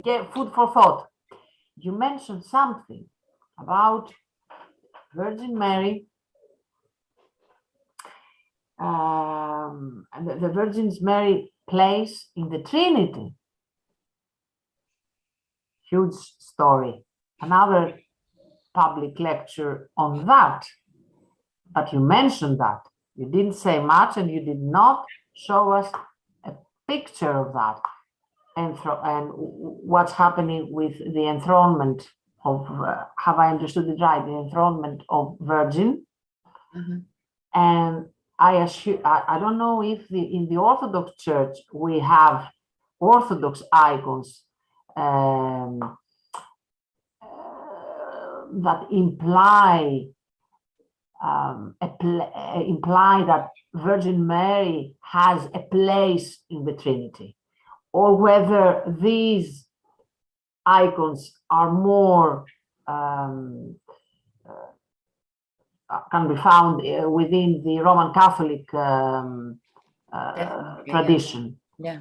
Gave food for thought. You mentioned something about Virgin Mary and the Virgin Mary place in the Trinity. Huge story. Another public lecture on that. But you mentioned that. You didn't say much, and you did not show us a picture of that and what's happening with the enthronement of, have I understood it right, the enthronement of Virgin. And I don't know if in the Orthodox Church we have Orthodox icons that imply that Virgin Mary has a place in the Trinity, or whether these icons are more can be found within the Roman Catholic tradition. Yeah.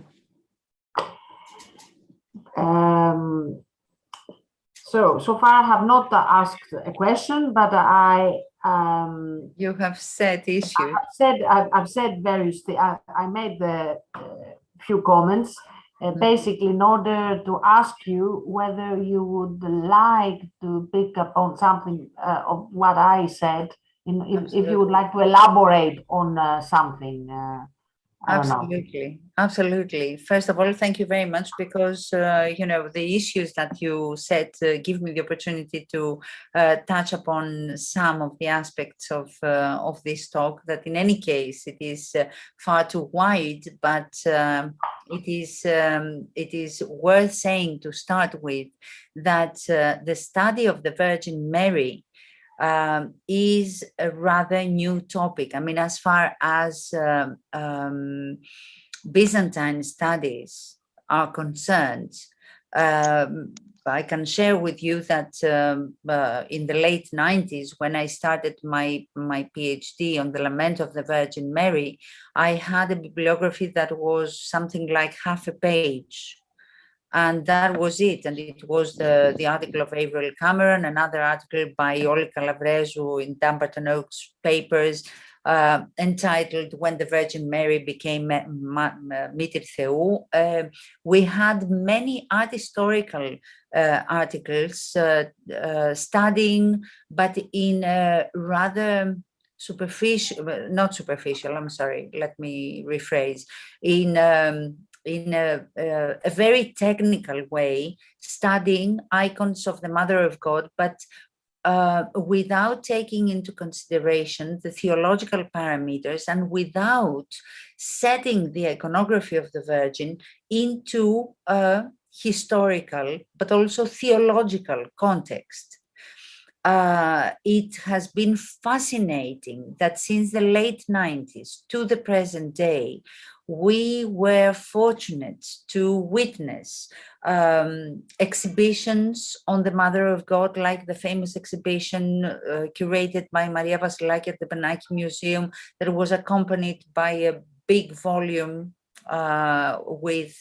So far I have not asked a question, but you have said issue. I've said various things. I made the few comments, basically in order to ask you whether you would like to pick up on something of what I said, if you would like to elaborate on something. I don't know. Absolutely, absolutely. First of all, thank you very much because you know, the issues that you said give me the opportunity to touch upon some of the aspects of this talk. That in any case, it is far too wide, but it is worth saying to start with that the study of the Virgin Mary is a rather new topic. I mean, as far as Byzantine studies are concerned, I can share with you that in the late 90s, when I started my PhD on the Lament of the Virgin Mary, I had a bibliography that was something like half a page. And that was it. And it was the article of Averill Cameron, another article by Oli Calavrezou in Dumbarton Oaks papers, entitled When the Virgin Mary Became Miter Theou. We had many art historical articles studying, but in a rather superficial, not superficial, I'm sorry, let me rephrase, in a very technical way, studying icons of the Mother of God, but without taking into consideration the theological parameters and without setting the iconography of the Virgin into a historical, but also theological context. It has been fascinating that since the late 90s to the present day, we were fortunate to witness exhibitions on the Mother of God, like the famous exhibition curated by Maria Vasilaki at the Benaki Museum, that was accompanied by a big volume with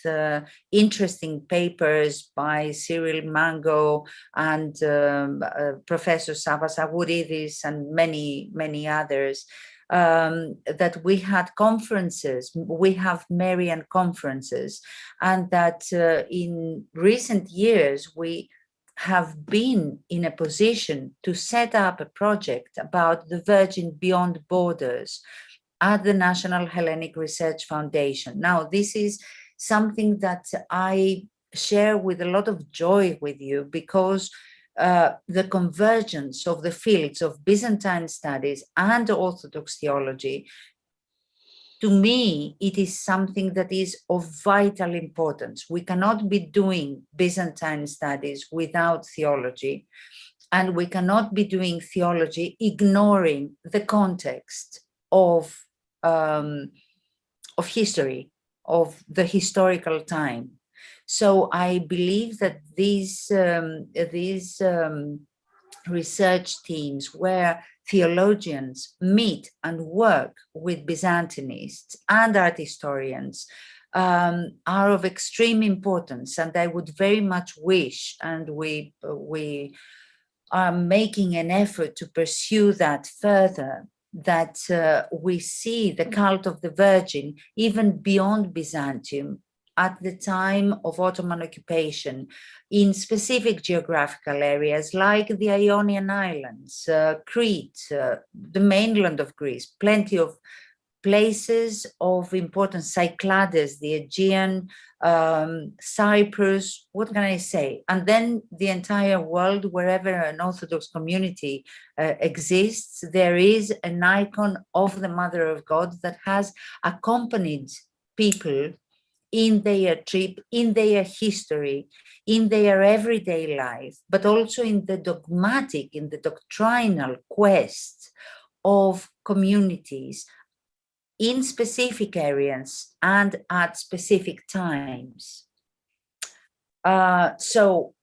interesting papers by Cyril Mango and Professor Savas Avouridis and many, many others. That we had conferences, we have Marian conferences, and that in recent years we have been in a position to set up a project about the Virgin Beyond Borders at the National Hellenic Research Foundation. Now, this is something that I share with a lot of joy with you, because the convergence of the fields of Byzantine studies and Orthodox theology, to me, it is something that is of vital importance. We cannot be doing Byzantine studies without theology, and we cannot be doing theology ignoring the context of history, of the historical time. So I believe that these research teams where theologians meet and work with Byzantinists and art historians are of extreme importance, and I would very much wish, and we are making an effort to pursue that further, that we see the cult of the Virgin even beyond Byzantium at the time of Ottoman occupation in specific geographical areas like the Ionian Islands, Crete, the mainland of Greece, plenty of places of importance, Cyclades, the Aegean, Cyprus, what can I say? And then the entire world, wherever an Orthodox community exists, there is an icon of the Mother of God that has accompanied people in their trip, in their history, in their everyday life, but also in the dogmatic, in the doctrinal quest of communities in specific areas and at specific times. So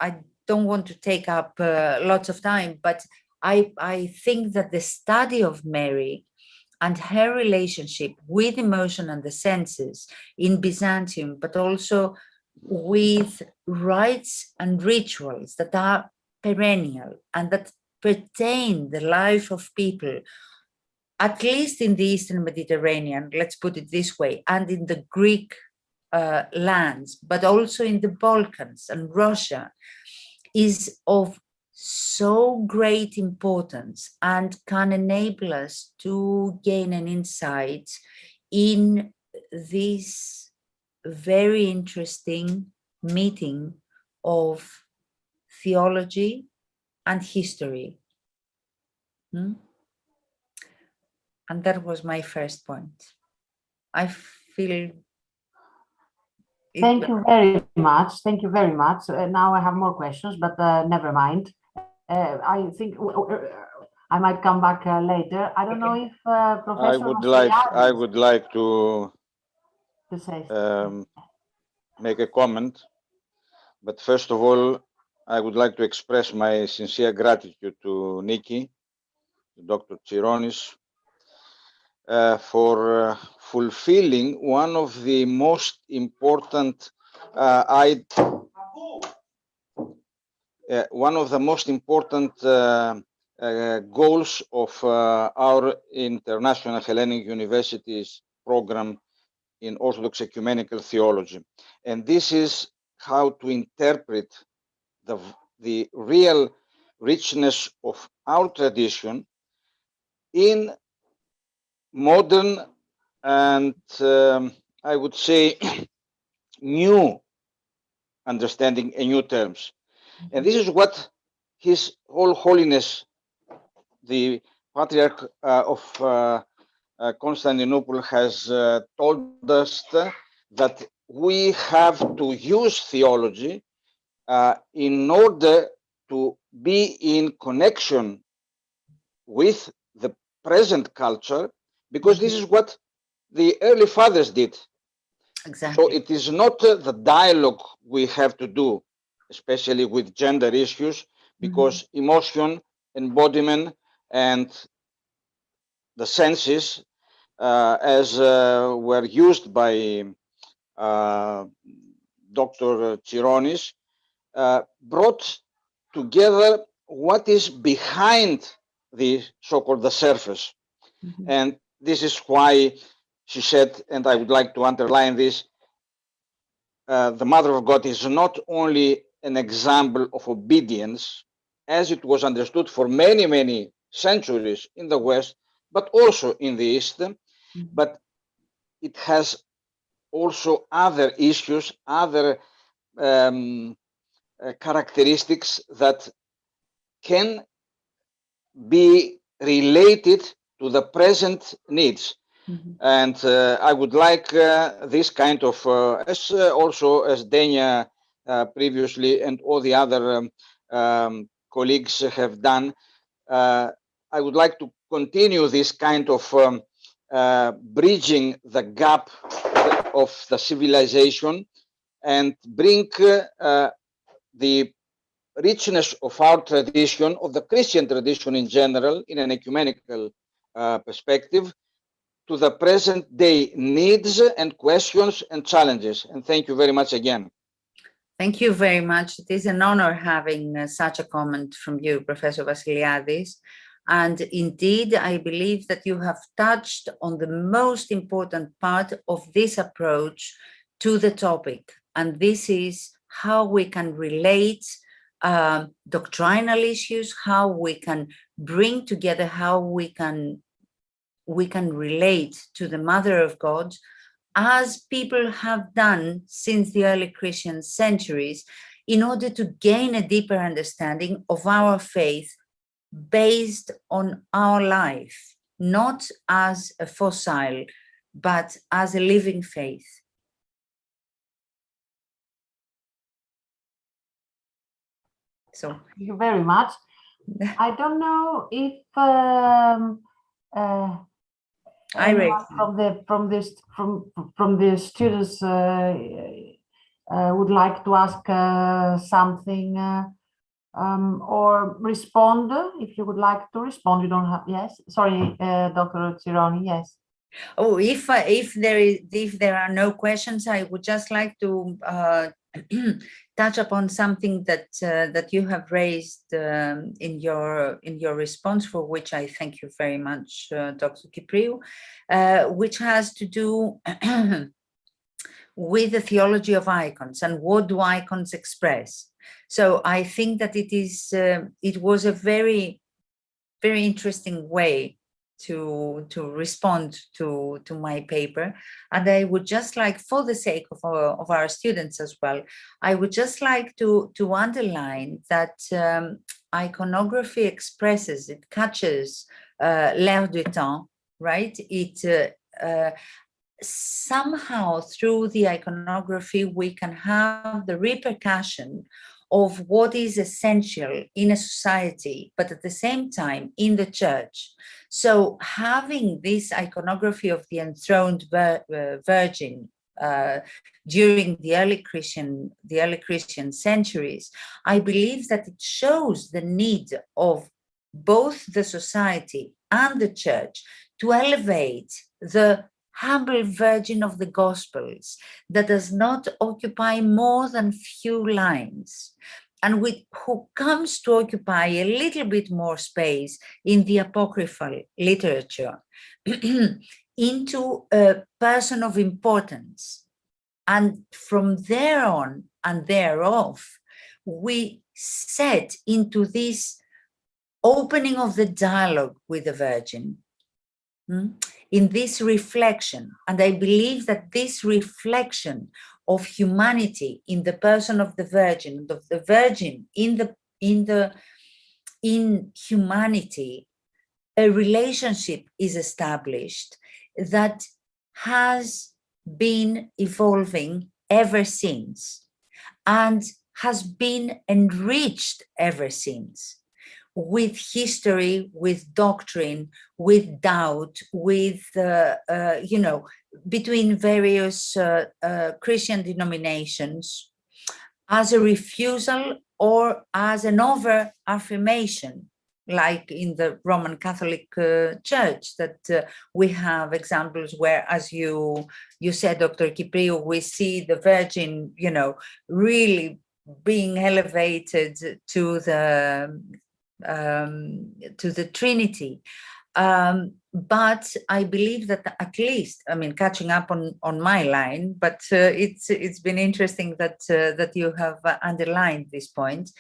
I don't want to take up lots of time, but I think that the study of Mary and her relationship with emotion and the senses in Byzantium, but also with rites and rituals that are perennial and that pertain the life of people, at least in the Eastern Mediterranean, let's put it this way, and in the Greek lands, but also in the Balkans and Russia, is of so great importance and can enable us to gain an insight in this very interesting meeting of theology and history. And that was my first point. I feel Thank you very much. Thank you very much. Now I have more questions, but never mind. I think I might come back later. I don't know if Professor I would like to say make a comment, but first of all, I would like to express my sincere gratitude to Niki, Dr. Tsironis, for fulfilling one of the most important goals of our International Hellenic Universities program in Orthodox Ecumenical Theology. And this is how to interpret the real richness of our tradition in modern and I would say new understanding and new terms. And this is what His Whole Holiness, the Patriarch of Constantinople, has told us that we have to use theology in order to be in connection with the present culture, because this is what the early fathers did. Exactly. So it is not the dialogue we have to do, especially with gender issues, because emotion, embodiment, and the senses, as were used by Dr. Tsironis, brought together what is behind the so-called the surface. And this is why she said, and I would like to underline this, the Mother of God is not only an example of obedience, as it was understood for many, many centuries in the West, but also in the East, but it has also other issues, other characteristics that can be related to the present needs. And I would like this kind of, as also as Denia previously and all the other colleagues have done, I would like to continue this kind of bridging the gap of the civilization and bring the richness of our tradition, of the Christian tradition in general, in an ecumenical perspective, to the present day needs and questions and challenges. And thank you very much again. Thank you very much. It is an honor having such a comment from you, Professor Vassiliadis. And indeed, I believe that you have touched on the most important part of this approach to the topic. And this is how we can relate doctrinal issues, how we can bring together, how we can relate to the Mother of God, as people have done since the early Christian centuries, in order to gain a deeper understanding of our faith based on our life, not as a fossil, but as a living faith. So thank you very much. I don't know if anyone from the students would like to ask something or respond. If you would like to respond, you don't have. Yes, sorry, Dr. Tsironi. Yes. Oh, if there are no questions, I would just like to touch upon something that you have raised in your response, for which I thank you very much, Dr. Kypriou, which has to do with the theology of icons and what do icons express. So I think that it was a very, very interesting way to respond to my paper. And I would just like, for the sake of our students as well, I would just like to underline that iconography expresses, it catches l'air du temps, right? It somehow through the iconography we can have the repercussion of what is essential in a society, but at the same time in the church. So having this iconography of the enthroned Virgin during the early Christian centuries, I believe that it shows the need of both the society and the church to elevate the humble Virgin of the Gospels that does not occupy more than few lines, and who comes to occupy a little bit more space in the apocryphal literature into a person of importance. And from there on and thereof, we set into this opening of the dialogue with the Virgin, in this reflection. And I believe that this reflection of humanity in the person of the Virgin in humanity, a relationship is established that has been evolving ever since and has been enriched ever since, with history, with doctrine, with doubt, with, between various Christian denominations, as a refusal or as an over-affirmation, like in the Roman Catholic Church, that we have examples where, as you said, Dr. Kypriou, we see the Virgin, really being elevated to the Trinity. But I believe that at least, catching up on my line, but it's been interesting that you have underlined this point.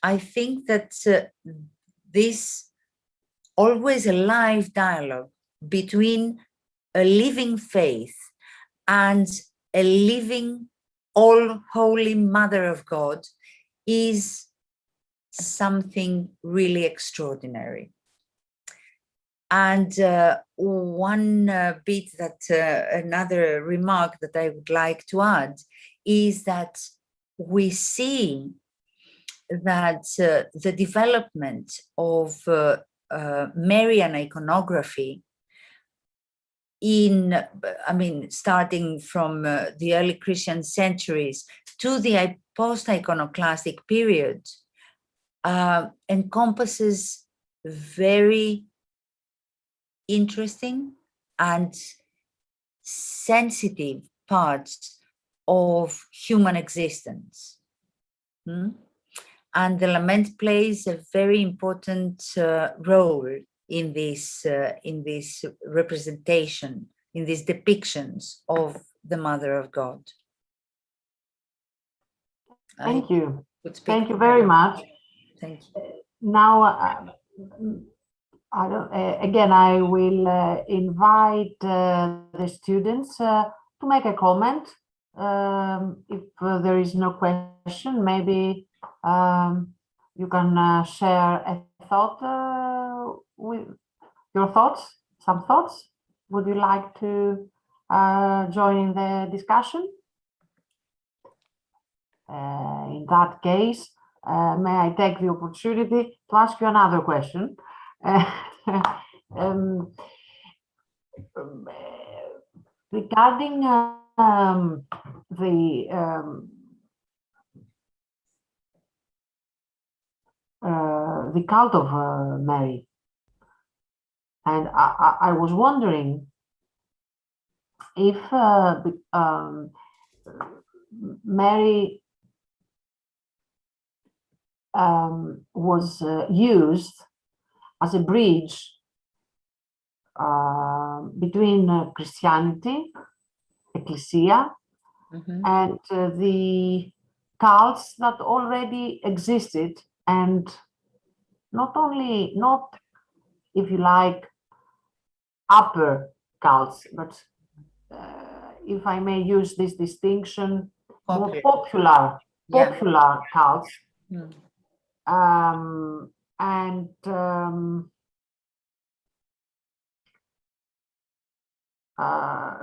I think that this always a live dialogue between a living faith and a living all-holy Mother of God is something really extraordinary. And one bit that, another remark that I would like to add is that we see that the development of Marian iconography starting from the early Christian centuries to the post-iconoclastic period, encompasses very interesting and sensitive parts of human existence. And the lament plays a very important role in this representation, in these depictions of the Mother of God. Thank you. Thank you very much. Thank you. Now, again, I will invite the students to make a comment. If there is no question, maybe you can share a thought with your thoughts, some thoughts. Would you like to join in the discussion? In that case, may I take the opportunity to ask you another question? Regarding the cult of Mary, and I was wondering if Mary was used as a bridge between Christianity ecclesia and the cults that already existed, and not, if you like, upper cults, but if I may use this distinction, more popular cults. And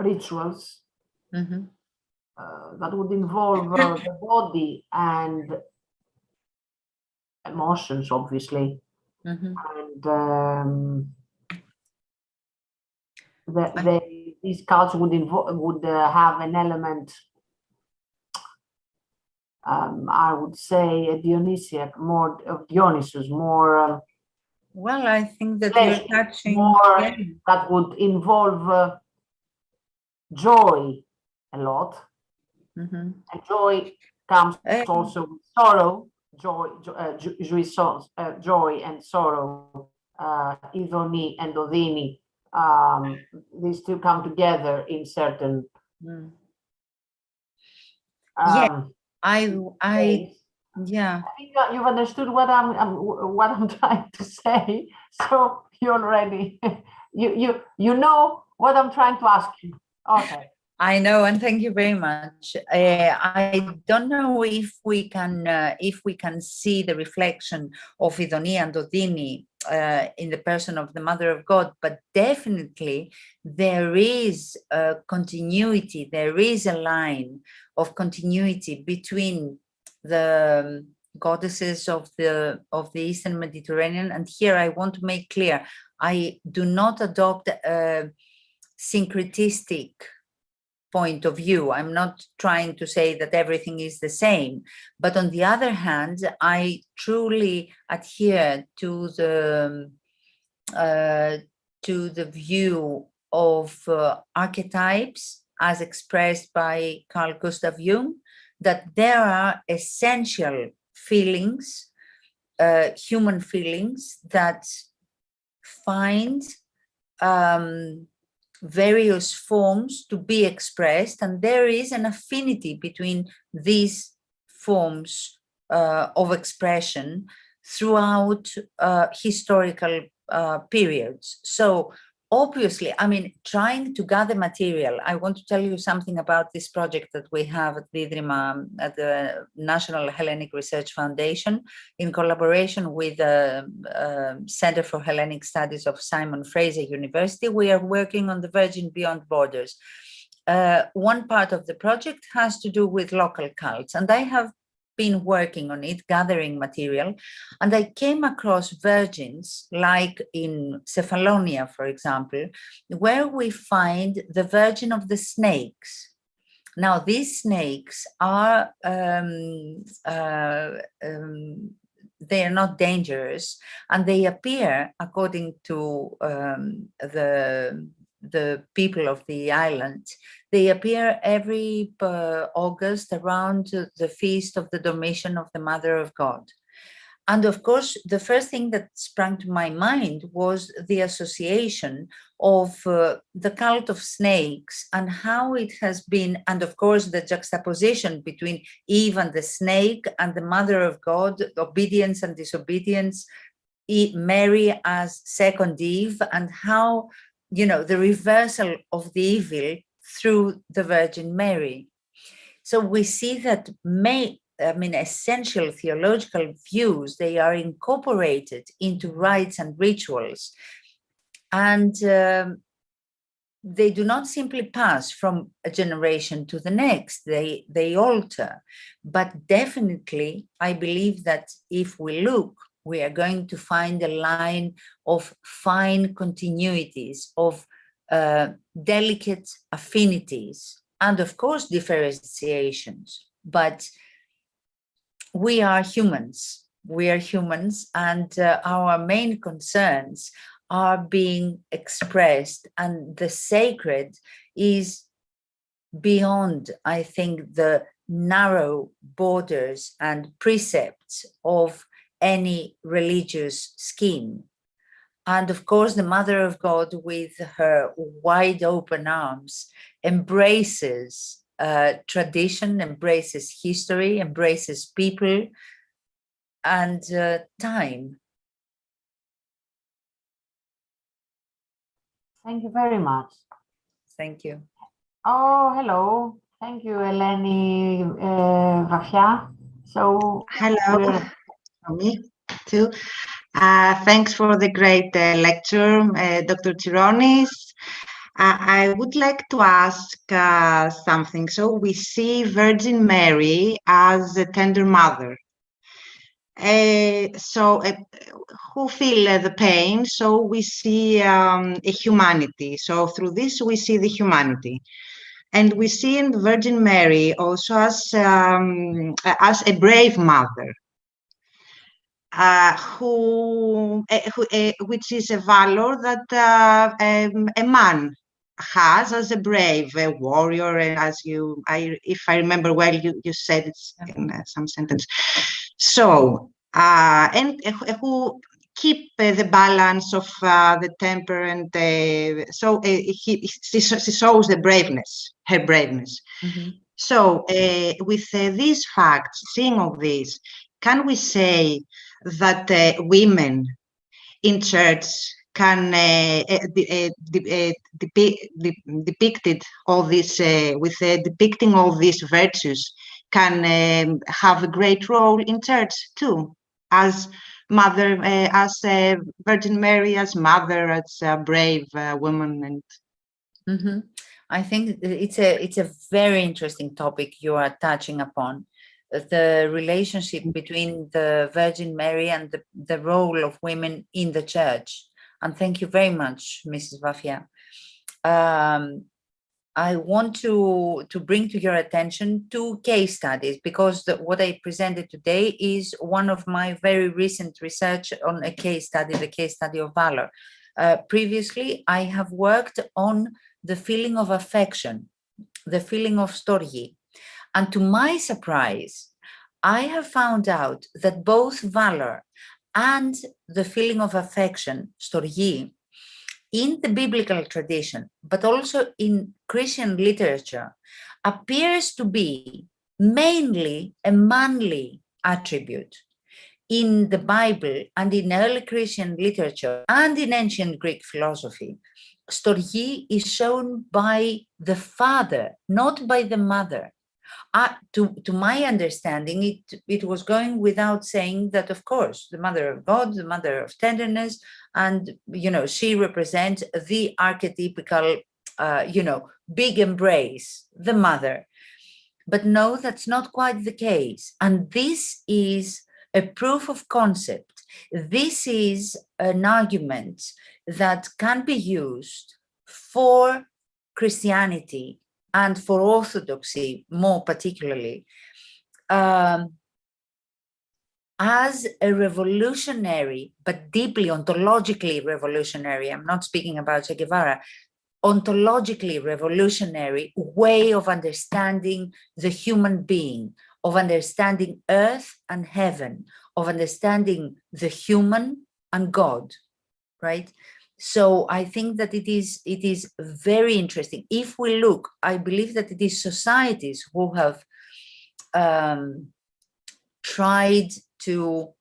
rituals that would involve the body and emotions, obviously, and these cults would have an element, I would say, a Dionysiac, more of Dionysus, more. Well, I think that you're touching more that would involve joy a lot, and joy comes also with sorrow. Joy and sorrow, Idoni and Odini, these two come together in certain. I think you've understood what I'm trying to say. So you already you know what I'm trying to ask you. Okay. I know, and thank you very much. I don't know if we can see the reflection of Idoni and Odini in the person of the Mother of God, but definitely there is a continuity. There is a line of continuity between the goddesses of the Eastern Mediterranean. And here I want to make clear, I do not adopt a syncretistic point of view. I'm not trying to say that everything is the same, but on the other hand, I truly adhere to the view of archetypes as expressed by Carl Gustav Jung, that there are essential feelings, human feelings, that find various forms to be expressed, and there is an affinity between these forms of expression throughout historical periods. So obviously, I mean, trying to gather material, I want to tell you something about this project that we have at the Idrima, at the National Hellenic Research Foundation, in collaboration with the Center for Hellenic Studies of Simon Fraser University. We are working on the Virgin Beyond Borders. One part of the project has to do with local cults, and I have been working on it, gathering material, and I came across virgins, like in Cephalonia, for example, where we find the Virgin of the Snakes. Now, these snakes are, they are not dangerous, and they appear, according to the people of the island, they appear every August around the feast of the Dormition of the Mother of God. And of course, the first thing that sprang to my mind was the association of the cult of snakes and how it has been, and of course, the juxtaposition between Eve and the snake and the Mother of God, obedience and disobedience, Mary as second Eve, and how, you know, the reversal of the evil through the Virgin Mary. So we see that essential theological views, they are incorporated into rites and rituals. And they do not simply pass from a generation to the next, they alter. But definitely, I believe that if we look, we are going to find a line of fine continuities, of delicate affinities, and of course, differentiations. But we are humans. We are humans, and our main concerns are being expressed, and the sacred is beyond, I think, the narrow borders and precepts of any religious scheme. And of course, the Mother of God, with her wide open arms, embraces tradition, embraces history, embraces people and time. Thank you very much. Thank you. Oh, hello. Thank you, Eleni Vafia. So, Hello, from me too. Thanks for the great lecture, Dr. Tironis. I would like to ask something. So we see Virgin Mary as a tender mother. Who feel the pain, so we see a humanity. So through this, we see the humanity. And we see in Virgin Mary also as a brave mother, which is a valor that a man has as a brave, a warrior, and as if I remember well, you said it's in some sentence. So, and who keep the balance of the temper, and she shows the braveness, her braveness. Mm-hmm. So, with these facts, seeing all this, can we say that women in church can depicted all this with depicting all these virtues can have a great role in church too, as mother, as Virgin Mary, as mother, as a brave woman, and. Mm-hmm. I think it's a very interesting topic you are touching upon, the relationship between the Virgin Mary and the role of women in the church. And thank you very much, Mrs. Vafia. I want to bring to your attention two case studies, because what I presented today is one of my very recent research on a case study, the case study of Valour. Previously, I have worked on the feeling of affection, the feeling of storgi. And to my surprise, I have found out that both Valour and the feeling of affection, storgi, in the biblical tradition, but also in Christian literature, appears to be mainly a manly attribute. In the Bible and in early Christian literature and in ancient Greek philosophy, storgi is shown by the father, not by the mother. To my understanding, it was going without saying that, of course, the mother of God, the mother of tenderness, and, she represents the archetypical, big embrace, the mother. But no, that's not quite the case. And this is a proof of concept. This is an argument that can be used for Christianity and for Orthodoxy more particularly, as a revolutionary, but deeply ontologically revolutionary, I'm not speaking about Che Guevara, ontologically revolutionary way of understanding the human being, of understanding earth and heaven, of understanding the human and God, right? So I think that it is very interesting. If we look, I believe that it is societies who have tried to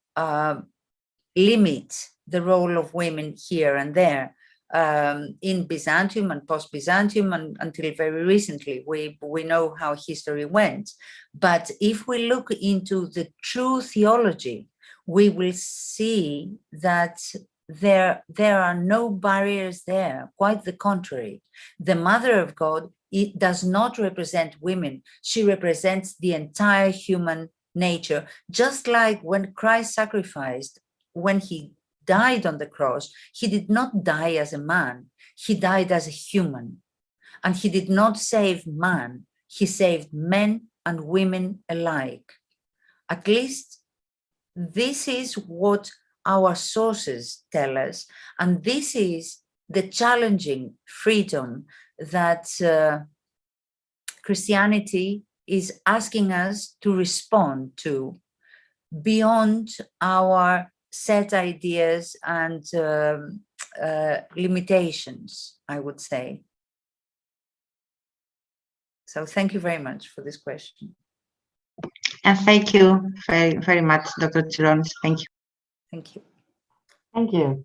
limit the role of women here and there. In Byzantium and post-Byzantium, and until very recently, we know how history went. But if we look into the true theology, we will see that there are no barriers there, quite the contrary. The Mother of God, it does not represent women. She represents the entire human nature, just like when Christ sacrificed, when he died on the cross, he did not die as a man, he died as a human. And he did not save man, he saved men and women alike. At least this is what our sources tell us, and this is the challenging freedom that Christianity is asking us to respond to, beyond our set ideas and limitations, I would say. So thank you very much for this question. And thank you very, very much, Dr. Tsironis. Thank you. Thank you. Thank you.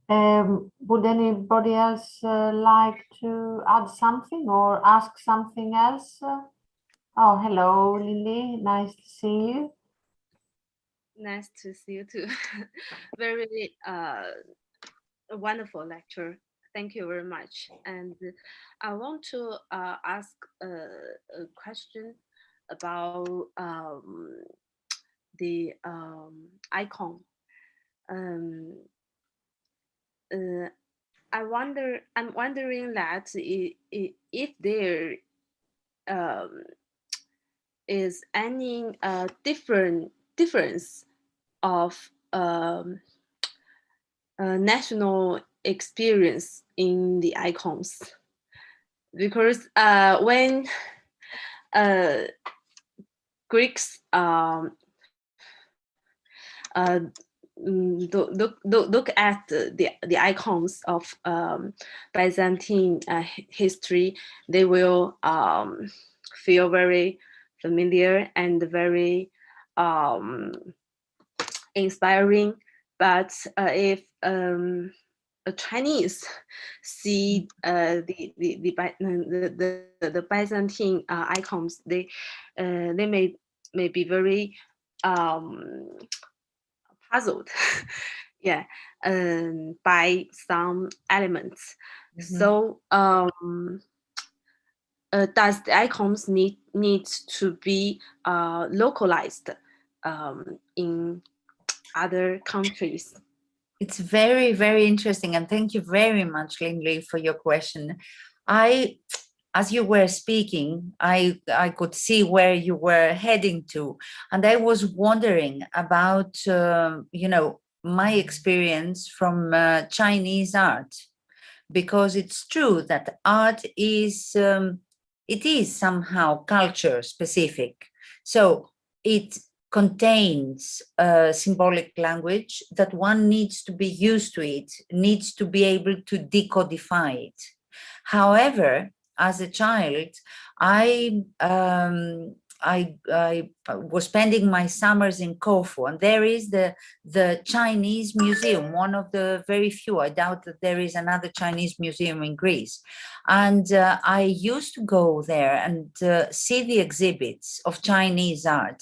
Would anybody else like to add something or ask something else? Oh, hello, Lily. Nice to see you. Nice to see you too. Very a wonderful lecture. Thank you very much. And I want to ask a question about the icon. I'm wondering that if there is any difference of national experience in the icons, because when Greeks look at the icons of Byzantine history, they will feel very familiar and very inspiring. But if a Chinese see the Byzantine icons, they may be very puzzled, yeah, by some elements. Mm-hmm. So does the icons need to be localized in other countries? It's very, very interesting, and thank you very much, Lindley, for your question. As you were speaking, I could see where you were heading to, and I was wondering about, my experience from Chinese art, because it's true that art is, it is somehow culture specific. So it contains a symbolic language that one needs to be used to it, needs to be able to decodify it. However, as a child, I was spending my summers in Corfu, and there is the Chinese museum, one of the very few. I doubt that there is another Chinese museum in Greece. And I used to go there and see the exhibits of Chinese art.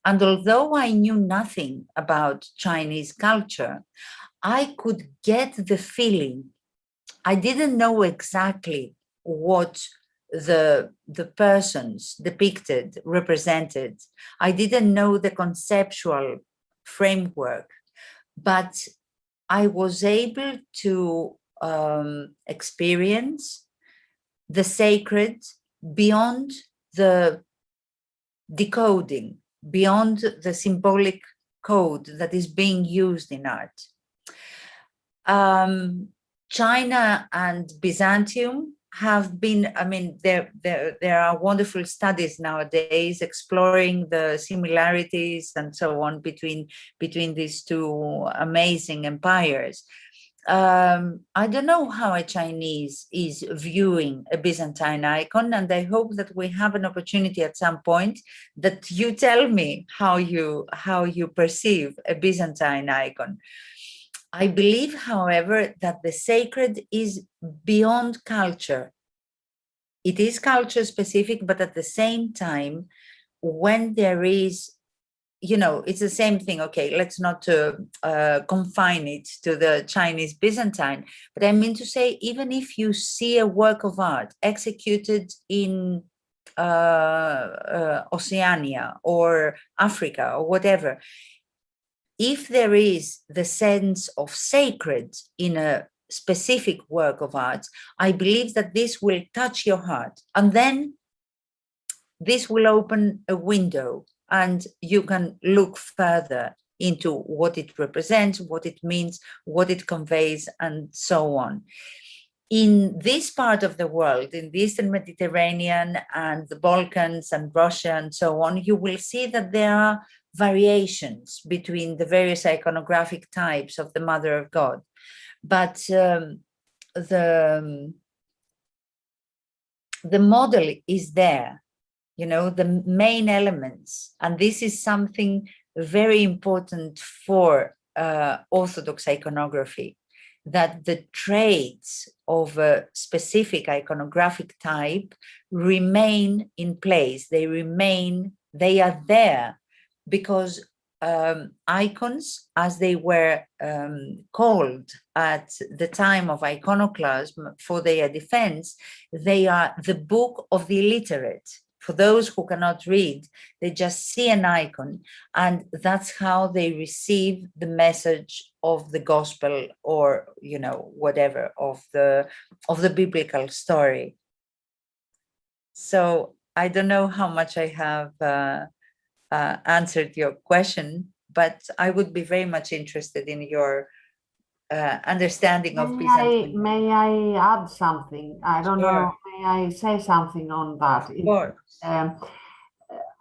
And although I knew nothing about Chinese culture, I could get the feeling. I didn't know exactly what the persons depicted represented. I didn't know the conceptual framework, but I was able to experience the sacred beyond the decoding, beyond the symbolic code that is being used in art. China and Byzantium have been, I mean, there are wonderful studies nowadays exploring the similarities and so on between these two amazing empires. I don't know how a Chinese is viewing a Byzantine icon, and I hope that we have an opportunity at some point that you tell me how you perceive a Byzantine icon. I believe, however, that the sacred is beyond culture. It is culture specific, but at the same time, when there is, it's the same thing. Okay, let's not confine it to the Chinese Byzantine, but I mean to say, even if you see a work of art executed in Oceania or Africa or whatever, if there is the sense of sacred in a specific work of art, I believe that this will touch your heart. And then this will open a window and you can look further into what it represents, what it means, what it conveys, and so on. In this part of the world, in the Eastern Mediterranean and the Balkans and Russia and so on, you will see that there are variations between the various iconographic types of the Mother of God. but the model is there, you know, the main elements, and this is something very important for Orthodox iconography, that the traits of a specific iconographic type remain in place. They are there because icons, as they were called at the time of iconoclasm for their defense, they are the book of the illiterate. For those who cannot read, they just see an icon, and that's how they receive the message of the gospel, or, you know, whatever, of the biblical story. So I don't know how much I have answered your question, but I would be very much interested in your understanding of Byzantine. May I add something? I don't know. May I say something on that?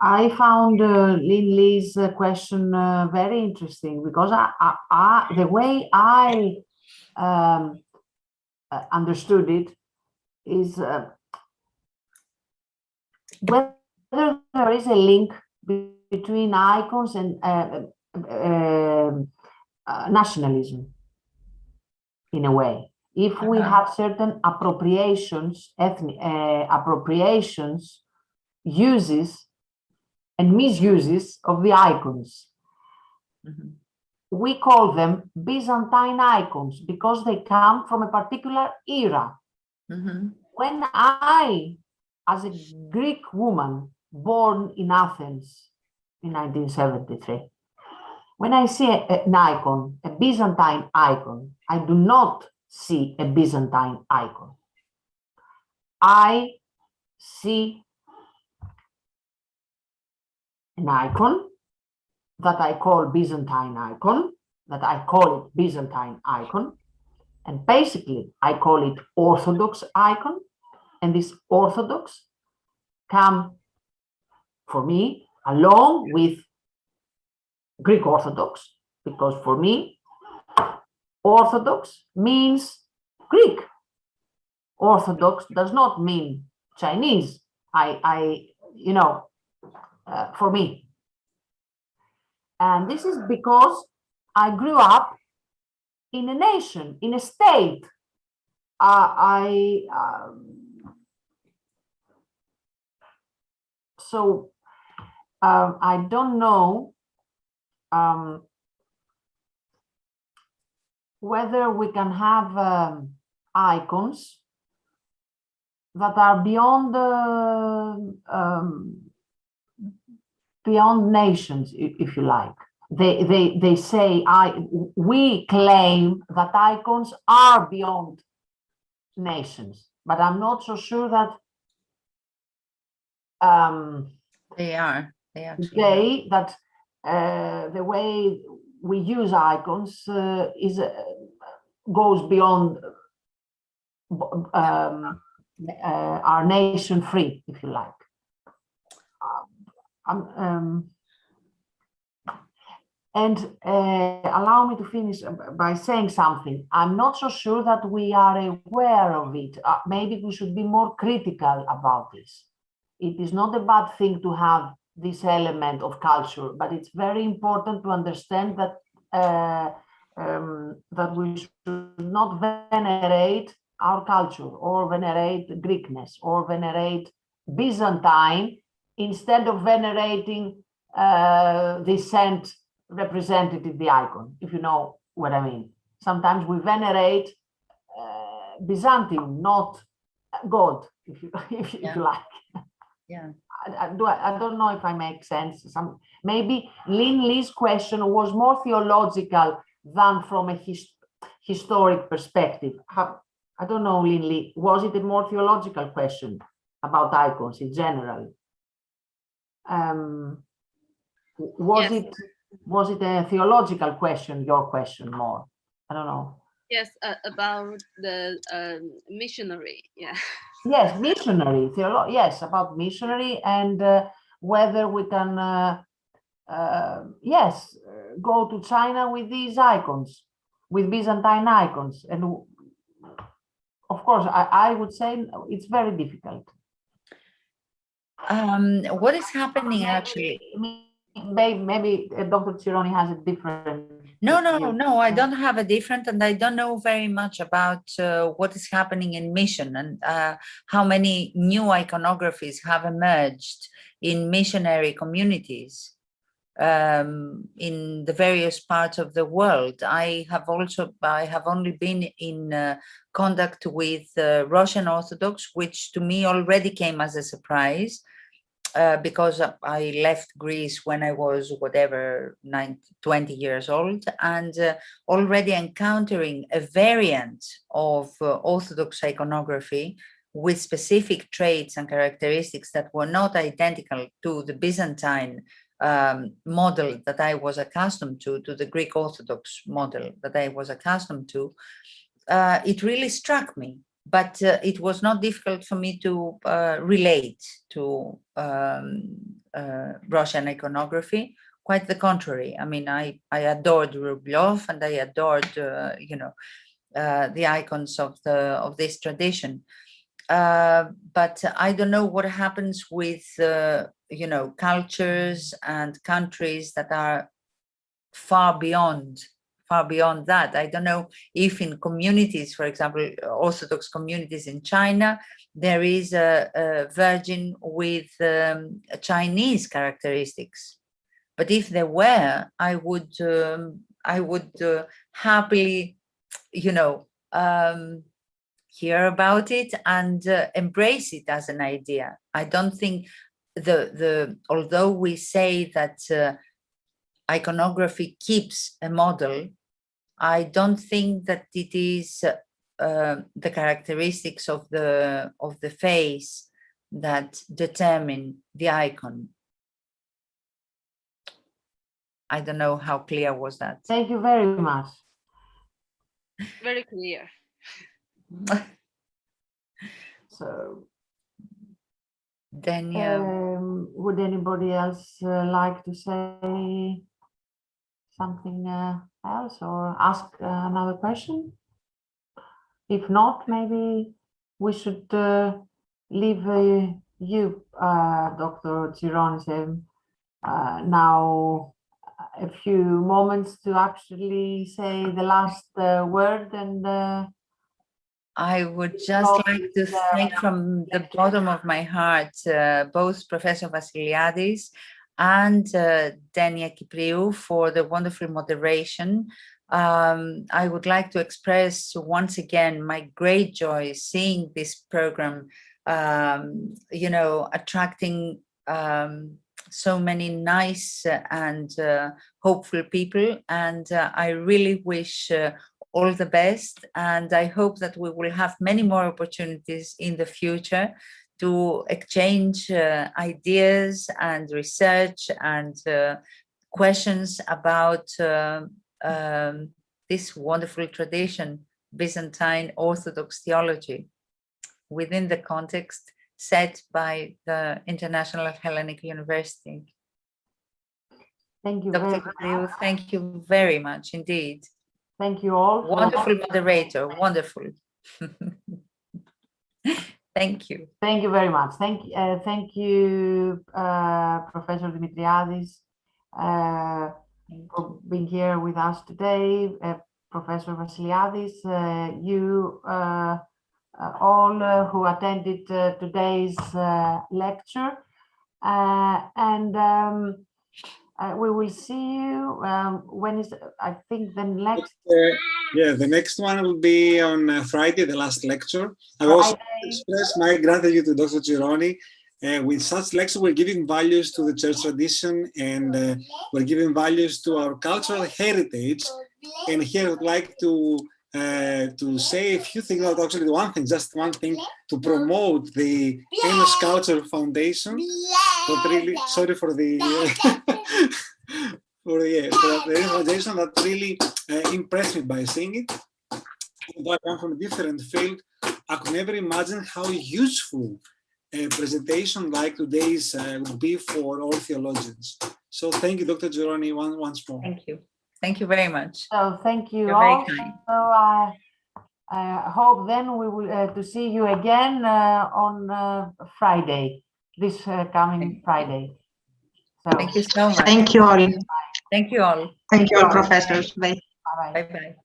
I found Lin Lee's question very interesting, because the way I understood it is whether there is a link between icons and nationalism, in a way. If we have certain appropriations, ethnic appropriations, uses and misuses of the icons. We call them Byzantine icons because they come from a particular era. When I, as a Greek woman born in Athens in 1973, when I see an icon, a Byzantine icon, I do not see a Byzantine icon. I see an icon that I call Byzantine icon, that I call it Byzantine icon, and basically I call it Orthodox icon, and this Orthodox come, for me, along with Greek Orthodox, because for me, Orthodox means Greek. Orthodox does not mean Chinese. You know, for me. And this is because I grew up in a nation, in a state. So I don't know whether we can have icons that are beyond beyond nations, if you like. They say we claim that icons are beyond nations, but I'm not so sure that they are. That the way we use icons goes beyond our nation free, if you like. And allow me to finish by saying something. I'm not so sure that we are aware of it. Maybe we should be more critical about this. It is not a bad thing to have this element of culture, but it's very important to understand that that we should not venerate our culture, or venerate Greekness, or venerate Byzantine, instead of venerating the saint represented in the icon, if you know what I mean. Sometimes we venerate Byzantium, not God, if you like. Yeah. I don't know if I make sense. Maybe Lin Lee's question was more theological than from a historic perspective. I don't know, Lin Lee, was it a more theological question about icons in general? Was it a theological question, your question more? I don't know. Yes, about the missionary, yeah. Yes, missionary, yes, about missionary, and whether we can, yes, go to China with these icons. with Byzantine icons. And of course, I would say it's very difficult. What is happening actually? Maybe Dr. Tsironi has a different. No, I don't have a different, and I don't know very much about what is happening in mission and how many new iconographies have emerged in missionary communities in the various parts of the world. I have only been in contact with Russian Orthodox, which to me already came as a surprise. Because I left Greece when I was 20 years old, and already encountering a variant of Orthodox iconography with specific traits and characteristics that were not identical to the Byzantine model that I was accustomed to the Greek Orthodox model that I was accustomed to, it really struck me. But it was not difficult for me to relate to Russian iconography. Quite the contrary. I mean, I adored Rublev, and I adored, the icons of this tradition. But I don't know what happens with, cultures and countries that are far beyond that. I don't know if in communities, for example, Orthodox communities in China, there is a Virgin with Chinese characteristics. But if there were, I would happily, hear about it and embrace it as an idea. I don't think although we say that iconography keeps a model, I don't think that it is the characteristics of the face that determine the icon. I don't know how clear was that. Thank you very much. Very clear. So, then would anybody else like to say something else or ask another question? If not, maybe we should leave you, Dr. Tsironi, now a few moments to actually say the last word. And I would just like to thank from the bottom of my heart both Professor Vassiliadis and Denia Kypriou for the wonderful moderation. I would like to express once again my great joy seeing this program, attracting so many nice and hopeful people. And I really wish all the best. And I hope that we will have many more opportunities in the future to exchange ideas and research and questions about this wonderful tradition, Byzantine Orthodox theology, within the context set by the International Hellenic University. Thank you, Dr. Kypriou, thank you very much indeed. Thank you all. Wonderful moderator, wonderful. Thank you. Thank you very much. Thank you, Professor Dimitriadis, for being here with us today. Professor Vassiliadis, you all who attended today's lecture, and we will see you when is, I think, the next. The next one will be on Friday, the last lecture. I also express my gratitude to Dr. Tsironi. With such lecture, we're giving values to the church tradition, and we're giving values to our cultural heritage. And here I would like to say a few things, not actually just one thing, to promote the famous Culture Foundation. But really, sorry for the for the foundation that really impressed me by seeing it. Although I come from a different field, I could never imagine how useful a presentation like today's would be for all theologians. So thank you, Dr. Tsironi, once more. Thank you. Thank you very much. So thank you You're all. very kind. So I hope then we will to see you again on Friday, this coming Friday. So Thank you so much. Thank you all. Thank you all. Thank you all, professors. Bye. bye-bye. Bye-bye.